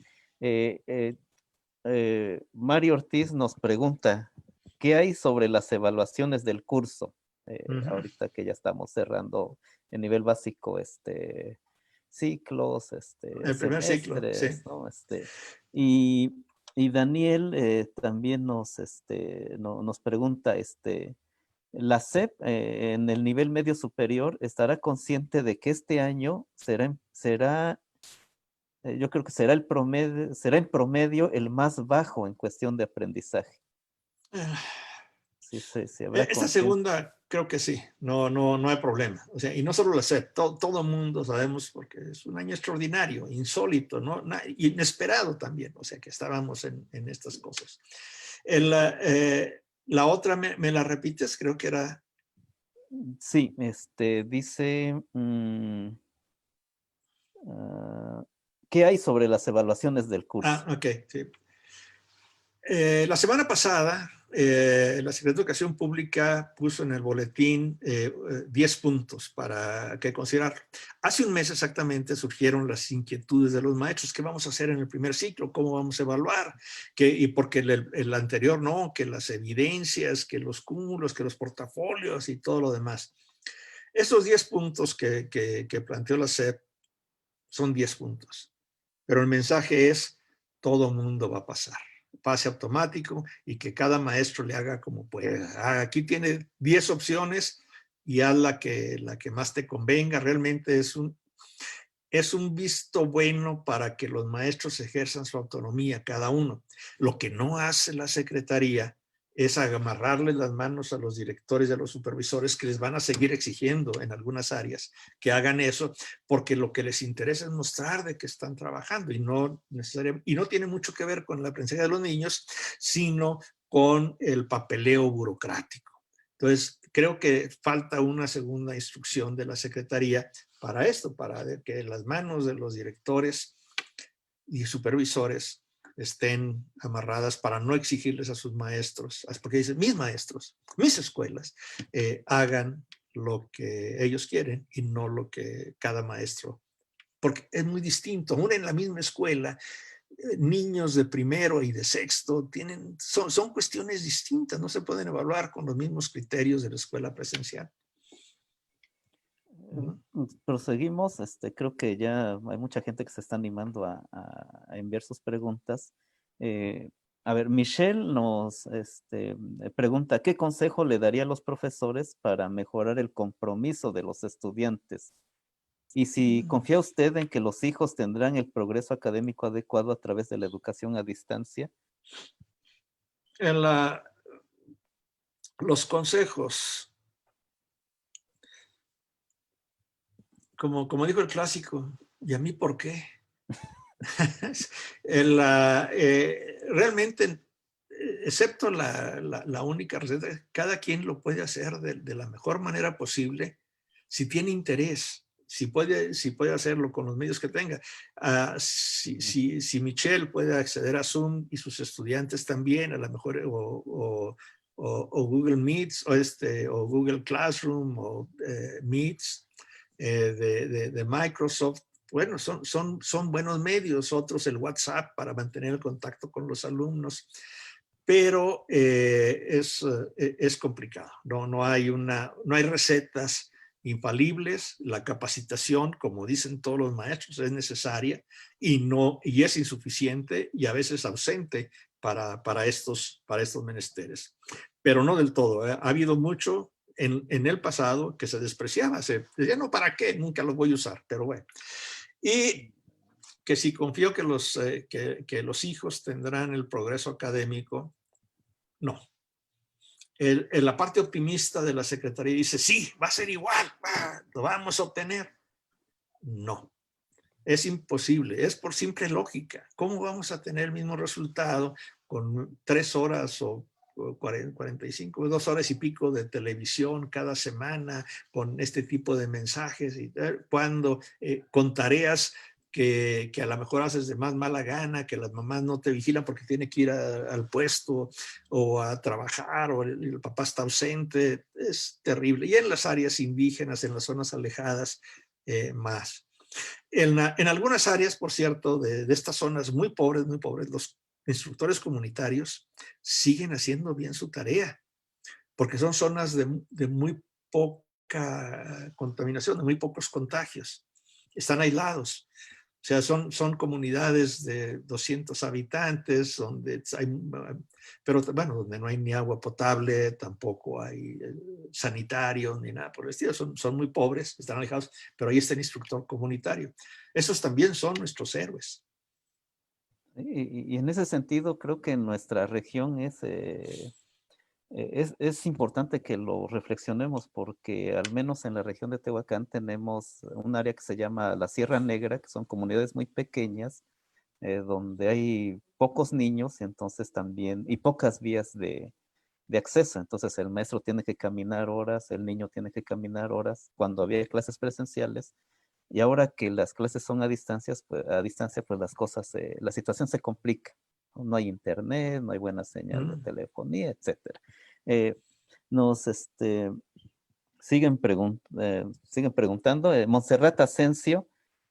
Mario Ortiz nos pregunta, ¿qué hay sobre las evaluaciones del curso? Ahorita que ya estamos cerrando el nivel básico, ciclos, El primer ciclo, sí. semestres, ¿no? Y, y Daniel también nos pregunta, la SEP en el nivel medio superior estará consciente de que este año yo creo que será en promedio el más bajo en cuestión de aprendizaje. Sí, se habrá Esta consciente. segunda creo que sí, no hay problema. O sea, y no solo la SEP, todo mundo sabemos porque es un año extraordinario, insólito, ¿no? Inesperado también, o sea, que estábamos en estas cosas. La otra, ¿me la repites? Creo que era... Sí, dice, ¿qué hay sobre las evaluaciones del curso? Ok, sí. La semana pasada, la Secretaría de Educación Pública puso en el boletín 10 puntos para que considerar. Hace un mes exactamente surgieron las inquietudes de los maestros. ¿Qué vamos a hacer en el primer ciclo? ¿Cómo vamos a evaluar? Y porque el anterior no, que las evidencias, que los cúmulos, que los portafolios y todo lo demás. Estos 10 puntos que planteó la SEP son 10 puntos. Pero el mensaje es, todo mundo va a pasar. Pase automático y que cada maestro le haga como pueda. Aquí tiene 10 opciones y haz la que más te convenga. Realmente es un visto bueno para que los maestros ejerzan su autonomía, cada uno. Lo que no hace la Secretaría es amarrarles las manos a los directores y a los supervisores que les van a seguir exigiendo en algunas áreas que hagan eso, porque lo que les interesa es mostrar de que están trabajando y no necesariamente, y no tiene mucho que ver con la aprendizaje de los niños, sino con el papeleo burocrático. Entonces, creo que falta una segunda instrucción de la Secretaría para esto, para que las manos de los directores y supervisores estén amarradas para no exigirles a sus maestros, porque dicen, mis maestros, mis escuelas, hagan lo que ellos quieren y no lo que cada maestro, porque es muy distinto, aún en la misma escuela, niños de primero y de sexto son cuestiones distintas, no se pueden evaluar con los mismos criterios de la escuela presencial. Proseguimos, creo que ya hay mucha gente que se está animando a enviar sus preguntas. A ver, Michelle nos pregunta, ¿qué consejo le daría a los profesores para mejorar el compromiso de los estudiantes? Y si confía usted en que los hijos tendrán el progreso académico adecuado a través de la educación a distancia. Los consejos, como dijo el clásico, ¿y a mí por qué? Realmente, excepto la única receta, cada quien lo puede hacer de la mejor manera posible si tiene interés, si puede hacerlo con los medios que tenga. Si Michelle puede acceder a Zoom y sus estudiantes también, a lo mejor, o Google Meets, o Google Classroom, o Meets de Microsoft. Bueno, son buenos medios, otros el WhatsApp para mantener el contacto con los alumnos, pero es complicado. No hay recetas infalibles. La capacitación, como dicen todos los maestros, es necesaria y es insuficiente y a veces ausente para estos menesteres. Pero no del todo. Ha habido mucho en el pasado que se despreciaba. Se decía, no, ¿para qué? Nunca los voy a usar, pero bueno. Y que si confío que los hijos tendrán el progreso académico, no. La parte optimista de la Secretaría dice, sí, va a ser igual, lo vamos a obtener. No, es imposible, es por simple lógica. ¿Cómo vamos a tener el mismo resultado con 3 horas o 45, 2 horas y pico de televisión cada semana, con este tipo de mensajes, cuando con tareas que a lo mejor haces de más mala gana, que las mamás no te vigilan porque tiene que ir al puesto o a trabajar, o el papá está ausente? Es terrible. Y en las áreas indígenas, en las zonas alejadas, más. En algunas áreas, por cierto, de estas zonas muy pobres, los instructores comunitarios siguen haciendo bien su tarea, porque son zonas de muy poca contaminación, de muy pocos contagios. Están aislados. O sea, son comunidades de 200 habitantes, donde pero bueno, donde no hay ni agua potable, tampoco hay sanitario, ni nada por el estilo. Son muy pobres, están alejados, pero ahí está el instructor comunitario. Esos también son nuestros héroes. Y en ese sentido, creo que en nuestra región es importante que lo reflexionemos, porque al menos en la región de Tehuacán tenemos un área que se llama la Sierra Negra, que son comunidades muy pequeñas, donde hay pocos niños, entonces también, y pocas vías de acceso. Entonces el maestro tiene que caminar horas, el niño tiene que caminar horas cuando había clases presenciales. Y ahora que las clases son a distancia, pues las cosas, la situación se complica. No hay internet, no hay buena señal de telefonía, etcétera. Eh, nos siguen preguntando. Montserrat Asensio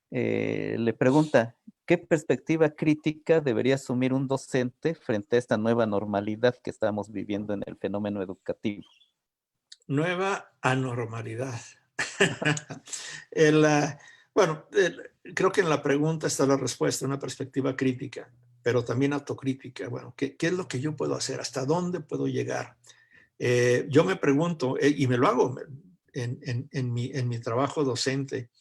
le pregunta, ¿qué perspectiva crítica debería asumir un docente frente a esta nueva normalidad que estamos viviendo en el fenómeno educativo? Nueva anormalidad. Bueno, creo que en la pregunta está la respuesta, una perspectiva crítica, pero también autocrítica. Bueno, ¿qué es lo que yo puedo hacer? ¿Hasta dónde puedo llegar? Yo me pregunto, y me lo hago en mi trabajo docente,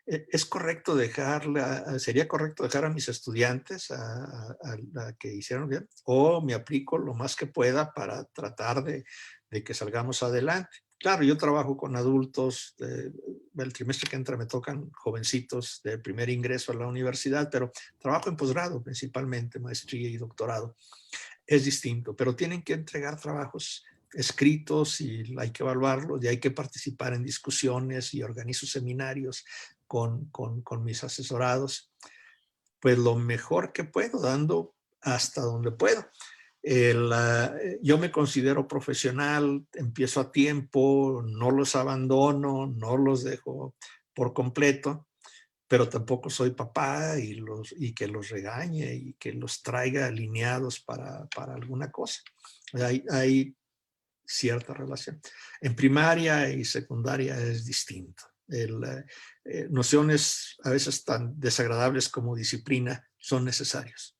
¿sería correcto dejar a mis estudiantes a que hicieron bien? ¿O me aplico lo más que pueda para tratar de que salgamos adelante? Claro, yo trabajo con adultos, el trimestre que entra me tocan jovencitos de primer ingreso a la universidad, pero trabajo en posgrado principalmente, maestría y doctorado. Es distinto, pero tienen que entregar trabajos escritos y hay que evaluarlos y hay que participar en discusiones y organizo seminarios con mis asesorados. Pues lo mejor que puedo, dando hasta donde puedo. Yo me considero profesional, empiezo a tiempo, no los abandono, no los dejo por completo, pero tampoco soy papá y que los regañe y que los traiga alineados para alguna cosa. Hay cierta relación. En primaria y secundaria es distinto. Nociones a veces tan desagradables como disciplina son necesarios.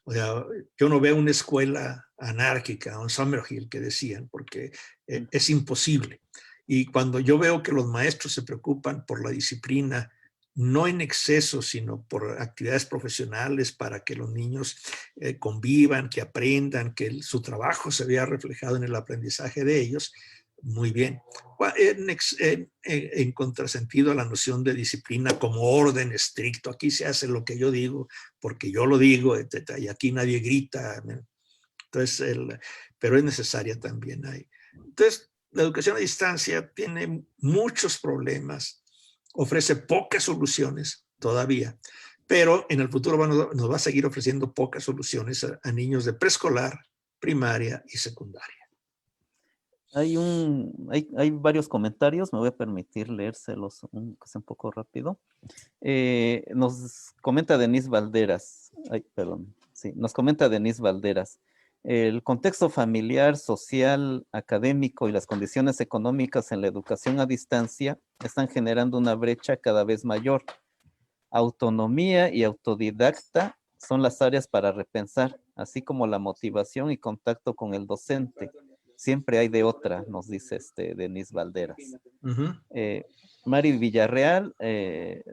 O sea, yo no veo una escuela anárquica, un Summerhill que decían, porque es imposible. Y cuando yo veo que los maestros se preocupan por la disciplina no en exceso, sino por actividades profesionales para que los niños convivan, que aprendan, que su trabajo se vea reflejado en el aprendizaje de ellos, muy bien. En contrasentido a la noción de disciplina como orden estricto, aquí se hace lo que yo digo porque yo lo digo, etc. Y aquí nadie grita. Entonces, pero es necesaria también ahí. Entonces, la educación a distancia tiene muchos problemas, ofrece pocas soluciones todavía, pero en el futuro nos va a seguir ofreciendo pocas soluciones a niños de preescolar, primaria y secundaria. Hay varios comentarios, me voy a permitir leérselos un poco rápido. Nos comenta Denise Valderas, nos comenta Denise Valderas, el contexto familiar, social, académico y las condiciones económicas en la educación a distancia están generando una brecha cada vez mayor. Autonomía y autodidacta son las áreas para repensar, así como la motivación y contacto con el docente. Siempre hay de otra, nos dice Denise Valderas. Mari Villarreal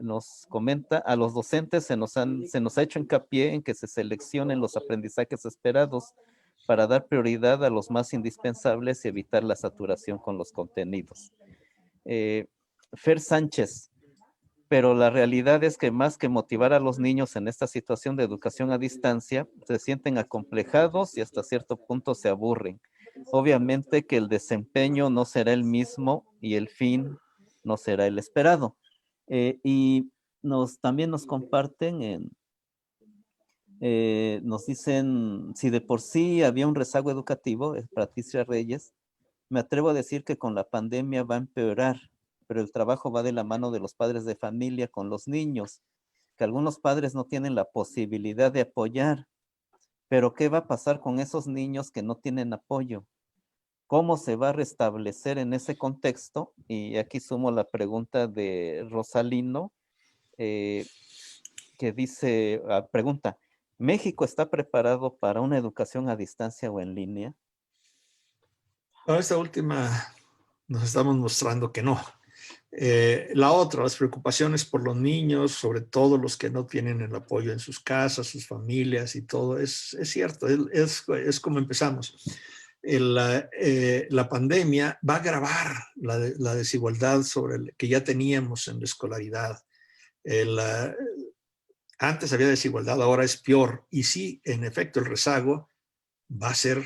nos comenta, a los docentes se nos ha hecho hincapié en que se seleccionen los aprendizajes esperados para dar prioridad a los más indispensables y evitar la saturación con los contenidos. Fer Sánchez, pero la realidad es que más que motivar a los niños en esta situación de educación a distancia, se sienten acomplejados y hasta cierto punto se aburren. Obviamente que el desempeño no será el mismo y el fin no será el esperado. Y también nos comparten, nos dicen, si de por sí había un rezago educativo, Patricia Reyes, me atrevo a decir que con la pandemia va a empeorar, pero el trabajo va de la mano de los padres de familia con los niños, que algunos padres no tienen la posibilidad de apoyar. Pero ¿qué va a pasar con esos niños que no tienen apoyo? ¿Cómo se va a restablecer en ese contexto? Y aquí sumo la pregunta de Rosalino, que dice, pregunta, ¿México está preparado para una educación a distancia o en línea? Esta última nos estamos mostrando que no. La otra, las preocupaciones por los niños, sobre todo los que no tienen el apoyo en sus casas, sus familias y todo, es cierto, es como empezamos. La pandemia va a agravar la desigualdad que ya teníamos en la escolaridad. Antes había desigualdad, ahora es peor. Y sí, en efecto, el rezago va a ser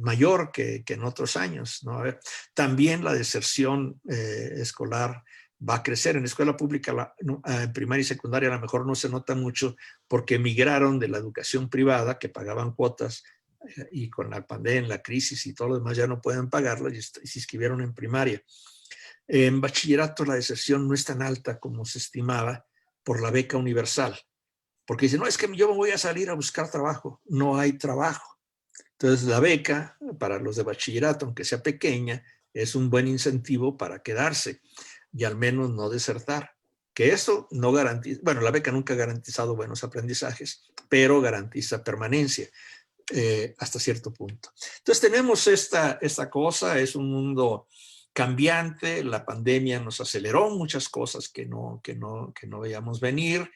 mayor que en otros años, ¿no? A ver, también la deserción escolar va a crecer. En la escuela pública, en primaria y secundaria, a lo mejor no se nota mucho porque emigraron de la educación privada, que pagaban cuotas, y con la pandemia, la crisis y todo lo demás ya no pueden pagarlas y se inscribieron en primaria. En bachillerato la deserción no es tan alta como se estimaba por la beca universal. Porque dice, no, es que yo me voy a salir a buscar trabajo. No hay trabajo. Entonces, la beca para los de bachillerato, aunque sea pequeña, es un buen incentivo para quedarse y al menos no desertar. Que eso no garantiza, bueno, la beca nunca ha garantizado buenos aprendizajes, pero garantiza permanencia hasta cierto punto. Entonces, tenemos esta cosa, es un mundo cambiante, la pandemia nos aceleró muchas cosas que no veíamos venir.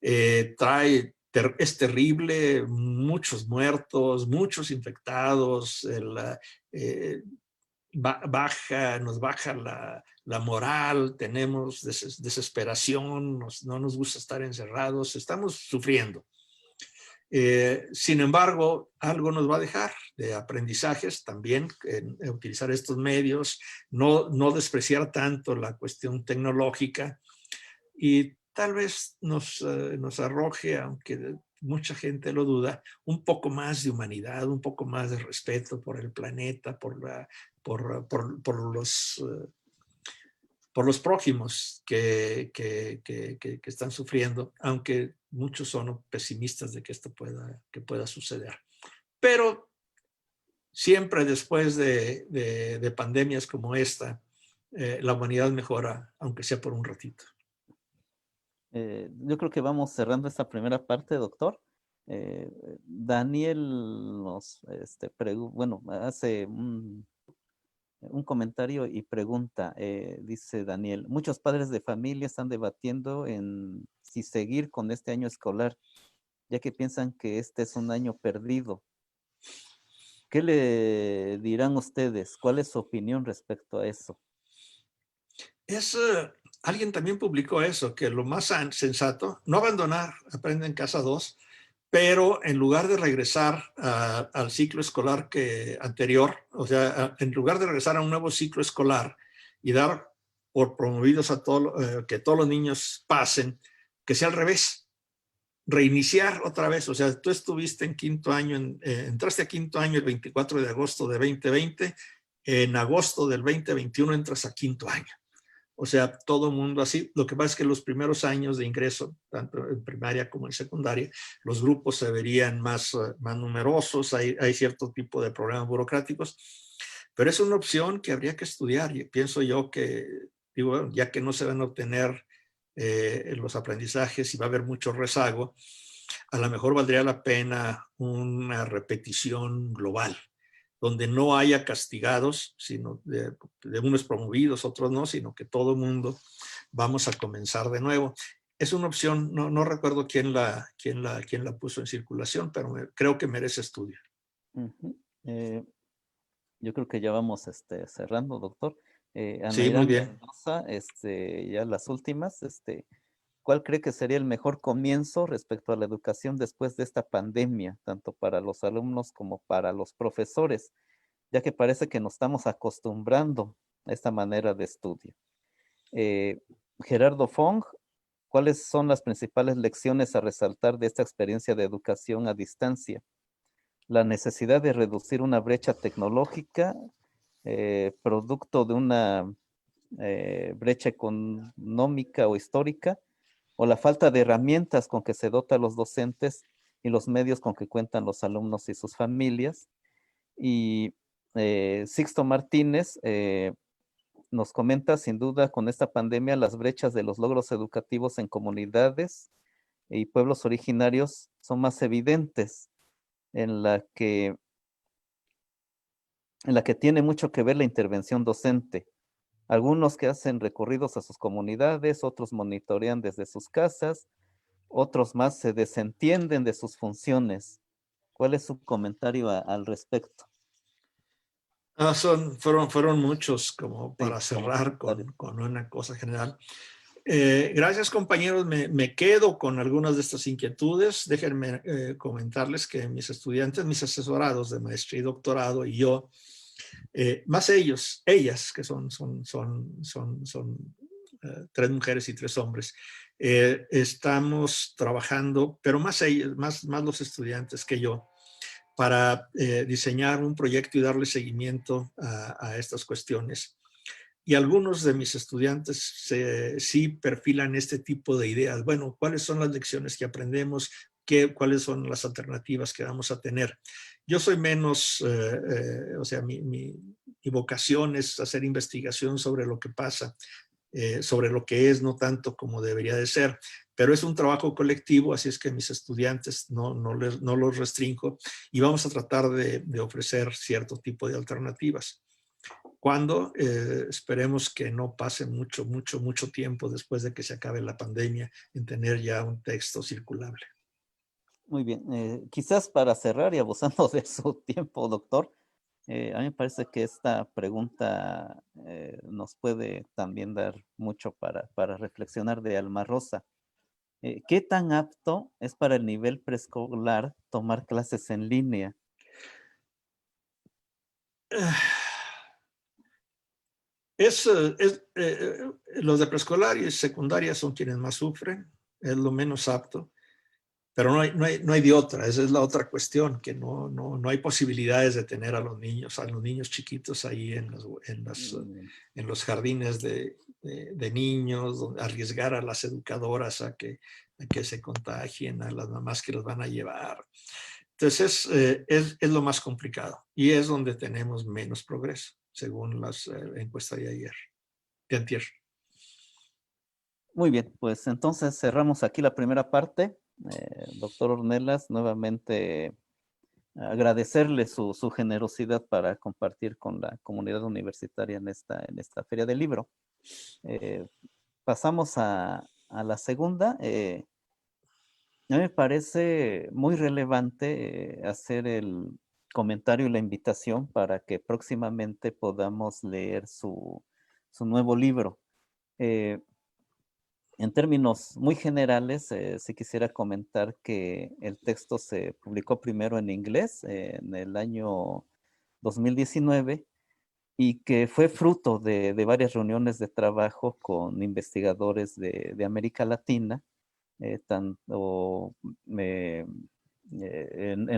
Es terrible, muchos muertos, muchos infectados, nos baja la moral, tenemos desesperación, no nos gusta estar encerrados, estamos sufriendo. Sin embargo, algo nos va a dejar de aprendizajes también, en utilizar estos medios, no despreciar tanto la cuestión tecnológica y tal vez nos arroje, aunque mucha gente lo duda, un poco más de humanidad, un poco más de respeto por el planeta, por los prójimos que están sufriendo, aunque muchos son pesimistas de que esto pueda suceder. Pero siempre después de pandemias como esta, la humanidad mejora, aunque sea por un ratito. Yo creo que vamos cerrando esta primera parte, doctor. Daniel nos hace un comentario y pregunta, dice Daniel, muchos padres de familia están debatiendo en si seguir con este año escolar, ya que piensan que este es un año perdido. ¿Qué le dirán ustedes? ¿Cuál es su opinión respecto a eso? Alguien también publicó eso, que lo más sensato, no abandonar Aprende en Casa 2, pero en lugar de regresar al ciclo escolar anterior, o sea, en lugar de regresar a un nuevo ciclo escolar y dar por promovidos a que todos los niños pasen, que sea al revés, reiniciar otra vez. O sea, tú estuviste en quinto año, entraste a quinto año el 24 de agosto de 2020, en agosto del 2021 entras a quinto año. O sea, todo mundo así. Lo que pasa es que los primeros años de ingreso, tanto en primaria como en secundaria, los grupos se verían más numerosos, hay cierto tipo de problemas burocráticos, pero es una opción que habría que estudiar. Y pienso yo que, digo, ya que no se van a obtener los aprendizajes y va a haber mucho rezago, a lo mejor valdría la pena una repetición global, donde no haya castigados, sino de unos promovidos, otros no, sino que todo el mundo vamos a comenzar de nuevo. Es una opción, no recuerdo quién la puso en circulación, pero creo que merece estudio. Yo creo que ya vamos cerrando, doctor. Ana Sí, muy Irán bien. Mendoza, ya las últimas, ¿cuál cree que sería el mejor comienzo respecto a la educación después de esta pandemia, tanto para los alumnos como para los profesores, ya que parece que nos estamos acostumbrando a esta manera de estudio? Gerardo Fong, ¿cuáles son las principales lecciones a resaltar de esta experiencia de educación a distancia? La necesidad de reducir una brecha tecnológica, producto de una brecha económica o histórica, o la falta de herramientas con que se dota a los docentes y los medios con que cuentan los alumnos y sus familias. Y Sixto Martínez nos comenta, sin duda, con esta pandemia, las brechas de los logros educativos en comunidades y pueblos originarios son más evidentes, en la que tiene mucho que ver la intervención docente. Algunos que hacen recorridos a sus comunidades, otros monitorean desde sus casas, otros más se desentienden de sus funciones. ¿Cuál es su comentario al respecto? Fueron muchos como Sí, para como cerrar comentario. con una cosa general. Gracias, compañeros. Me quedo con algunas de estas inquietudes. Déjenme comentarles que mis estudiantes, mis asesorados de maestría y doctorado y yo, más ellas, que son 3 mujeres y 3 hombres, estamos trabajando, pero más ellos, más los estudiantes que yo, para diseñar un proyecto y darle seguimiento a estas cuestiones. Y algunos de mis estudiantes sí perfilan este tipo de ideas. Bueno, ¿cuáles son las lecciones que aprendemos? ¿Cuáles son las alternativas que vamos a tener? Yo soy menos, o sea, mi vocación es hacer investigación sobre lo que pasa, sobre lo que es, no tanto como debería de ser. Pero es un trabajo colectivo, así es que mis estudiantes no los restringo y vamos a tratar de ofrecer cierto tipo de alternativas. Cuando esperemos que no pase mucho tiempo después de que se acabe la pandemia en tener ya un texto circulable. Muy bien. Quizás para cerrar y abusando de su tiempo, doctor, a mí me parece que esta pregunta nos puede también dar mucho para reflexionar de Alma Rosa. ¿Qué tan apto es para el nivel preescolar tomar clases en línea? Los de preescolar y secundaria son quienes más sufren, es lo menos apto, pero no hay de otra. Esa es la otra cuestión, que no hay posibilidades de tener a los niños chiquitos ahí en los jardines de niños, arriesgar a las educadoras a que se contagien, a las mamás que los van a llevar. Entonces, es lo más complicado y es donde tenemos menos progreso, según las encuestas de antier. Muy bien, pues entonces cerramos aquí la primera parte. Doctor Ornelas, nuevamente agradecerle su generosidad para compartir con la comunidad universitaria en esta Feria del Libro. Pasamos a la segunda. A mí me parece muy relevante hacer el comentario y la invitación para que próximamente podamos leer su nuevo libro. En términos muy generales, sí quisiera comentar que el texto se publicó primero en inglés en el año 2019 y que fue fruto de varias reuniones de trabajo con investigadores de América Latina, tanto en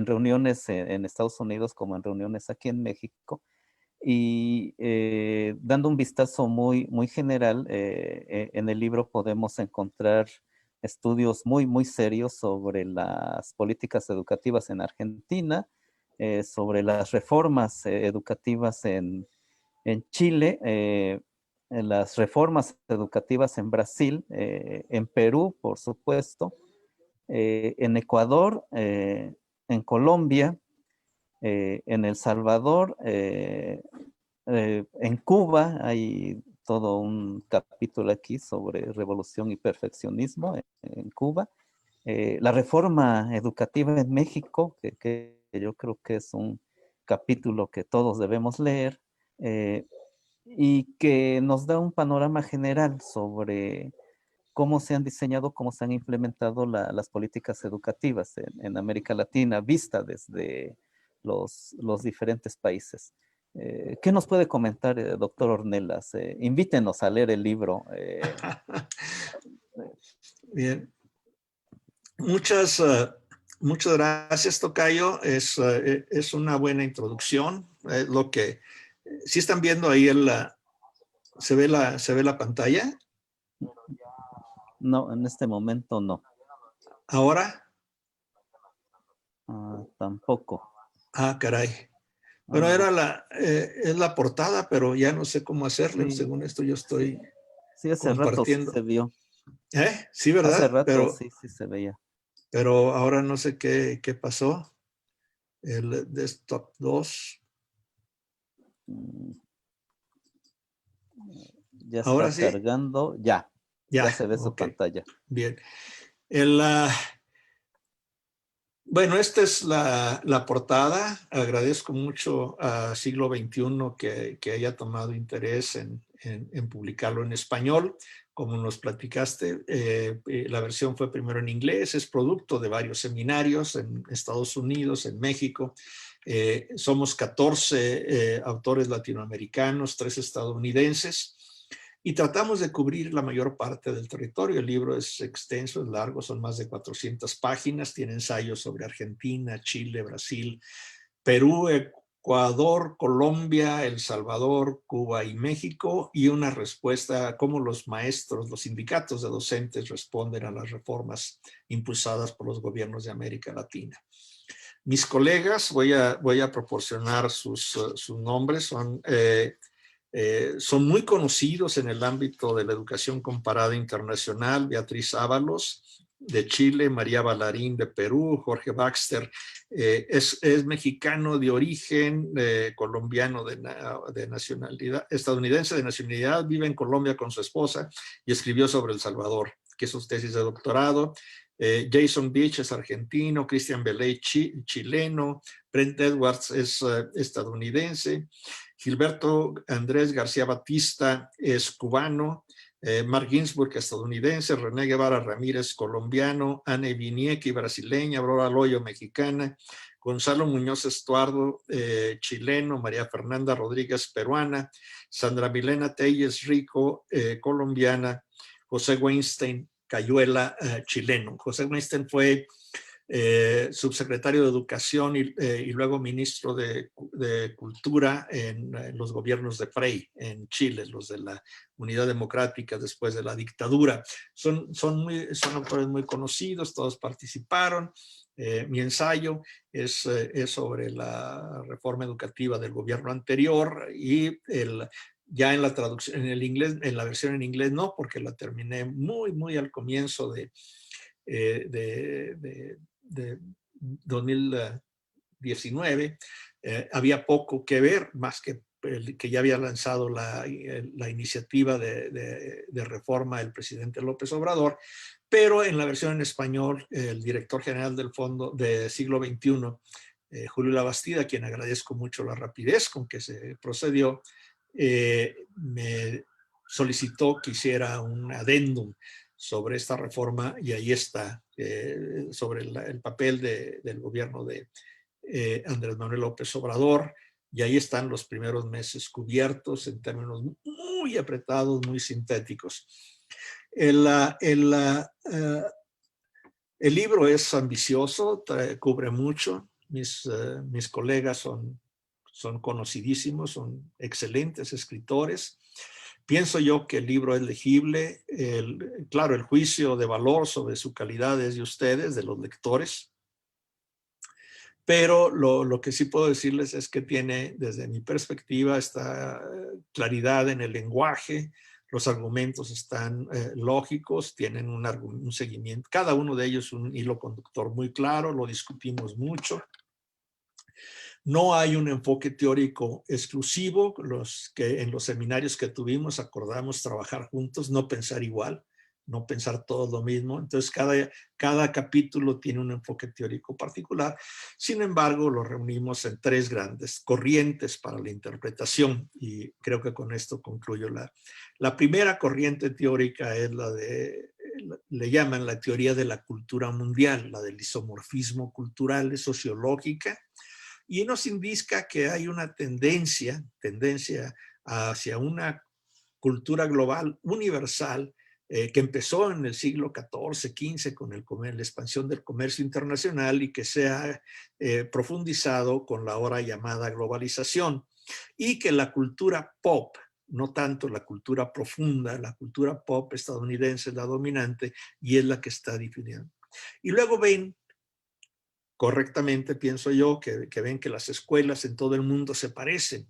reuniones en Estados Unidos como en reuniones aquí en México. Y dando un vistazo muy general, en el libro podemos encontrar estudios muy serios sobre las políticas educativas en Argentina, sobre las reformas educativas en Chile, en las reformas educativas en Brasil, en Perú, por supuesto, en Ecuador, en Colombia, en El Salvador, en Cuba hay todo un capítulo aquí sobre revolución y perfeccionismo en Cuba. La reforma educativa en México, que yo creo que es un capítulo que todos debemos leer, y que nos da un panorama general sobre cómo se han diseñado, cómo se han implementado las políticas educativas en América Latina, vista desde los diferentes países. ¿Qué nos puede comentar, doctor Ornelas? Invítenos a leer el libro. Bien. Muchas gracias, Tocayo. Es una buena introducción. Lo que sí están viendo ahí se ve la pantalla. No, en este momento no. ¿Ahora? Tampoco. Caray. Bueno, es la portada, pero ya no sé cómo hacerle. Sí, Según esto, yo estoy sí, hace rato sí compartiendo. se vio. Sí, Hace ¿verdad? rato sí se veía. Pero ahora no sé qué pasó. El desktop 2. Mm, Ya Ahora está sí. cargando. Ya Ya, se ve su ok. pantalla. Bien. Bueno, esta es la portada. Agradezco mucho a Siglo XXI que haya tomado interés en publicarlo en español. Como nos platicaste, la versión fue primero en inglés, es producto de varios seminarios en Estados Unidos, en México. Somos 14 autores latinoamericanos, 3 estadounidenses. Y tratamos de cubrir la mayor parte del territorio. El libro es extenso, es largo, son más de 400 páginas. Tiene ensayos sobre Argentina, Chile, Brasil, Perú, Ecuador, Colombia, El Salvador, Cuba y México, y una respuesta a cómo los maestros, los sindicatos de docentes responden a las reformas impulsadas por los gobiernos de América Latina. Mis colegas, voy a proporcionar sus nombres, son muy conocidos en el ámbito de la educación comparada internacional: Beatriz Ábalos, de Chile; María Ballarín, de Perú; Jorge Baxter, es mexicano de origen, colombiano de nacionalidad, estadounidense de nacionalidad, vive en Colombia con su esposa y escribió sobre El Salvador, que es su tesis de doctorado. Jason Beach es argentino; Christian Belay, chileno; Brent Edwards es estadounidense; Gilberto Andrés García Batista es cubano; Mark Ginsburg, estadounidense; René Guevara Ramírez, colombiano; Anne Viniecki, brasileña; Aurora Loyo, mexicana; Gonzalo Muñoz Estuardo, chileno; María Fernanda Rodríguez, peruana; Sandra Milena Telles Rico, colombiana; José Weinstein Cayuela, chileno. José Weinstein fue subsecretario de Educación y luego ministro de Cultura en los gobiernos de Frei en Chile, los de la Unidad Democrática después de la dictadura. Son autores muy conocidos, todos participaron. Mi ensayo es sobre la reforma educativa del gobierno anterior, y ya en la traducción, en el inglés, en la versión en inglés no, porque la terminé muy al comienzo de 2000, XIX, había poco que ver, más que que ya había lanzado la iniciativa de reforma del presidente López Obrador, pero en la versión en español, el director general del Fondo de Siglo XXI, Julio Labastida, a quien agradezco mucho la rapidez con que se procedió, me solicitó que hiciera un adendum sobre esta reforma, y ahí está, sobre el papel del gobierno de Andrés Manuel López Obrador, y ahí están los primeros meses cubiertos en términos muy apretados, muy sintéticos. El libro es ambicioso, cubre mucho. Mis colegas son conocidísimos, son excelentes escritores. Pienso yo que el libro es legible. Claro, el juicio de valor sobre su calidad es de ustedes, de los lectores. Pero lo que sí puedo decirles es que tiene, desde mi perspectiva, esta claridad en el lenguaje, los argumentos están lógicos, tienen un seguimiento, cada uno de ellos un hilo conductor muy claro, lo discutimos mucho. No hay un enfoque teórico exclusivo, en los seminarios que tuvimos acordamos trabajar juntos, no pensar igual, no pensar todo lo mismo. Entonces, cada capítulo tiene un enfoque teórico particular. Sin embargo, lo reunimos en 3 grandes corrientes para la interpretación, y creo que con esto concluyo. La primera corriente teórica es le llaman la teoría de la cultura mundial, la del isomorfismo cultural, es sociológica, y nos indica que hay una tendencia hacia una cultura global universal que empezó en el siglo XIV, XV con la expansión del comercio internacional, y que se ha profundizado con la ahora llamada globalización, y que la cultura pop, no tanto la cultura profunda, la cultura pop estadounidense es la dominante y es la que está difundiendo. Y luego ven, correctamente pienso yo, que ven que las escuelas en todo el mundo se parecen,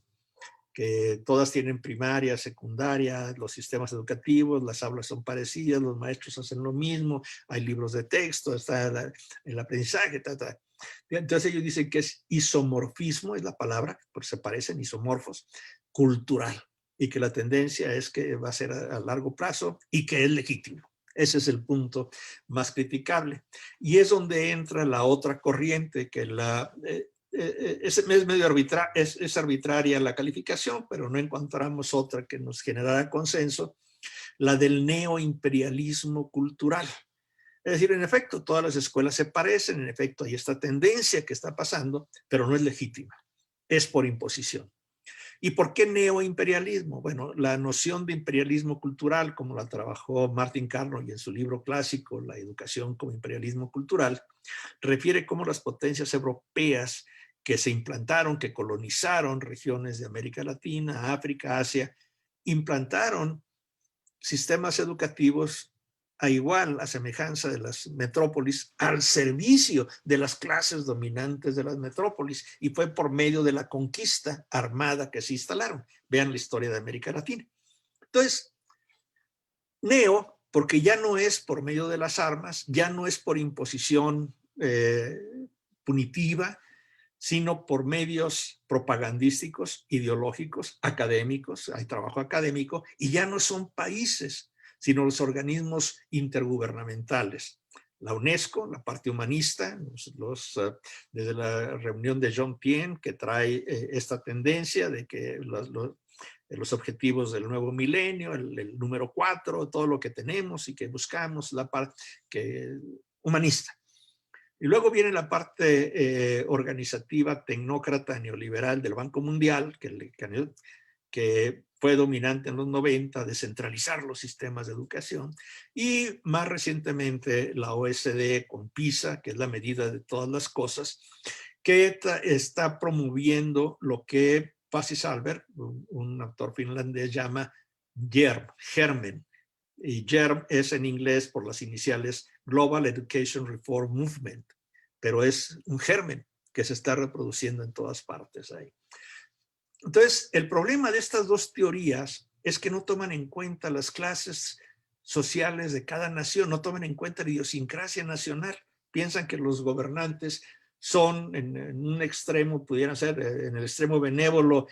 que todas tienen primaria, secundaria, los sistemas educativos, las aulas son parecidas, los maestros hacen lo mismo, hay libros de texto, está el aprendizaje, Entonces ellos dicen que es isomorfismo, es la palabra, porque se parecen, isomorfos, cultural, y que la tendencia es que va a ser a largo plazo y que es legítimo. Ese es el punto más criticable. Y es donde entra la otra corriente, que es medio es arbitraria la calificación, pero no encontramos otra que nos generara consenso, la del neoimperialismo cultural. Es decir, en efecto, todas las escuelas se parecen, en efecto, hay esta tendencia que está pasando, pero no es legítima, es por imposición. ¿Y por qué neoimperialismo? Bueno, la noción de imperialismo cultural, como la trabajó Martin Carney en su libro clásico, La educación como imperialismo cultural, refiere cómo las potencias europeas que se implantaron, que colonizaron regiones de América Latina, África, Asia, implantaron sistemas educativos a semejanza de las metrópolis, al servicio de las clases dominantes de las metrópolis, y fue por medio de la conquista armada que se instalaron. Vean la historia de América Latina. Entonces, neo, porque ya no es por medio de las armas, ya no es por imposición punitiva, sino por medios propagandísticos, ideológicos, académicos, hay trabajo académico, y ya no son países, sino los organismos intergubernamentales. La UNESCO, la parte humanista, desde la reunión de John Tien, que trae esta tendencia de que los objetivos del nuevo milenio, el número 4, todo lo que tenemos y que buscamos, la parte humanista. Y luego viene la parte organizativa, tecnócrata, neoliberal del Banco Mundial, que fue dominante en los 90, descentralizar los sistemas de educación. Y más recientemente la OSD con PISA, que es la medida de todas las cosas, que está promoviendo lo que Pasi Sahlberg, un autor finlandés, llama germen. Y GERM es en inglés por las iniciales Global Education Reform Movement, pero es un germen que se está reproduciendo en todas partes ahí. Entonces, el problema de estas dos teorías es que no toman en cuenta las clases sociales de cada nación, no toman en cuenta la idiosincrasia nacional. Piensan que los gobernantes son en un extremo, pudieran ser en el extremo benévolo,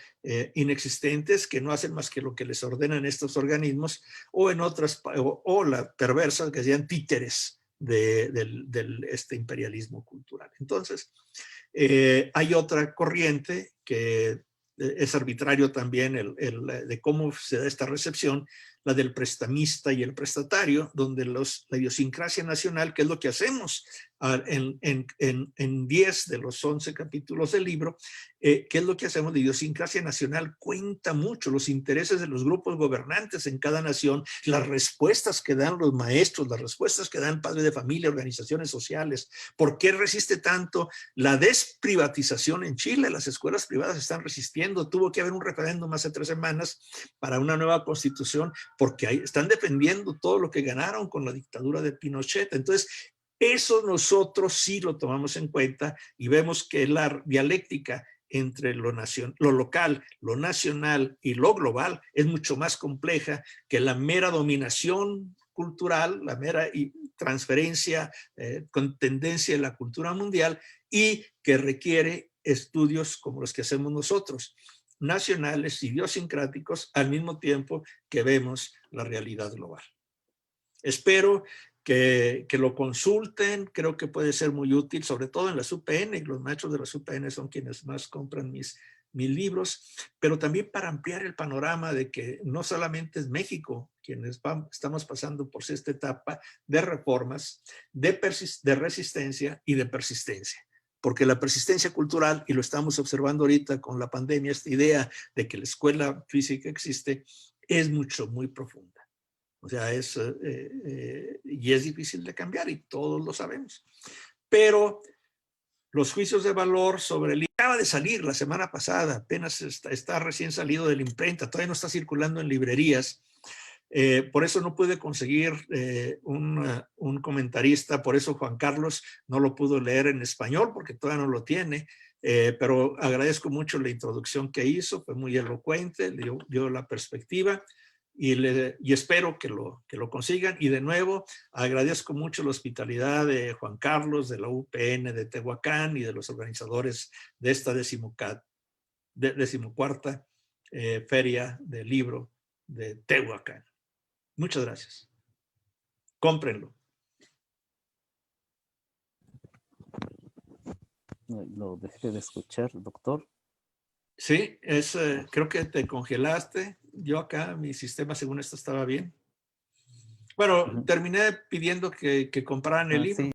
inexistentes, que no hacen más que lo que les ordenan estos organismos, o en otras, o la perversa, que sean títeres este imperialismo cultural. Entonces, hay otra corriente que es arbitrario también de cómo se da esta recepción, la del prestamista y el prestatario, donde la idiosincrasia nacional, que es lo que hacemos en 10 de los 11 capítulos del libro, ¿qué es lo que hacemos? La idiosincrasia nacional cuenta mucho los intereses de los grupos gobernantes en cada nación, las respuestas que dan los maestros, las respuestas que dan padres de familia, organizaciones sociales. ¿Por qué resiste tanto la desprivatización en Chile? Las escuelas privadas están resistiendo. Tuvo que haber un referéndum hace 3 semanas para una nueva constitución, porque ahí están defendiendo todo lo que ganaron con la dictadura de Pinochet. Entonces, eso nosotros sí lo tomamos en cuenta y vemos que la dialéctica entre lo local, lo nacional y lo global es mucho más compleja que la mera dominación cultural, la mera transferencia con tendencia de la cultura mundial, y que requiere estudios como los que hacemos nosotros, nacionales, idiosincráticos, al mismo tiempo que vemos la realidad global. Espero que lo consulten, creo que puede ser muy útil, sobre todo en las UPN. Los maestros de las UPN son quienes más compran mis libros, pero también para ampliar el panorama de que no solamente es México quienes estamos pasando por esta etapa de reformas, de resistencia y de persistencia. Porque la persistencia cultural, y lo estamos observando ahorita con la pandemia, esta idea de que la escuela física existe, es muy profunda. O sea, y es difícil de cambiar y todos lo sabemos. Pero los juicios de valor sobre el libro acaba de salir la semana pasada, apenas está recién salido de la imprenta, todavía no está circulando en librerías. Por eso no pude conseguir un comentarista, por eso Juan Carlos no lo pudo leer en español, porque todavía no lo tiene, pero agradezco mucho la introducción que hizo, fue muy elocuente, dio la perspectiva, y espero que lo consigan. Y de nuevo, agradezco mucho la hospitalidad de Juan Carlos, de la UPN de Tehuacán y de los organizadores de esta 14ª Feria del Libro de Tehuacán. Muchas gracias. Cómprenlo. Lo dejé de escuchar, doctor. Sí, creo que te congelaste. Yo acá, mi sistema según esto estaba bien. Bueno, terminé pidiendo que compraran el libro. Sí.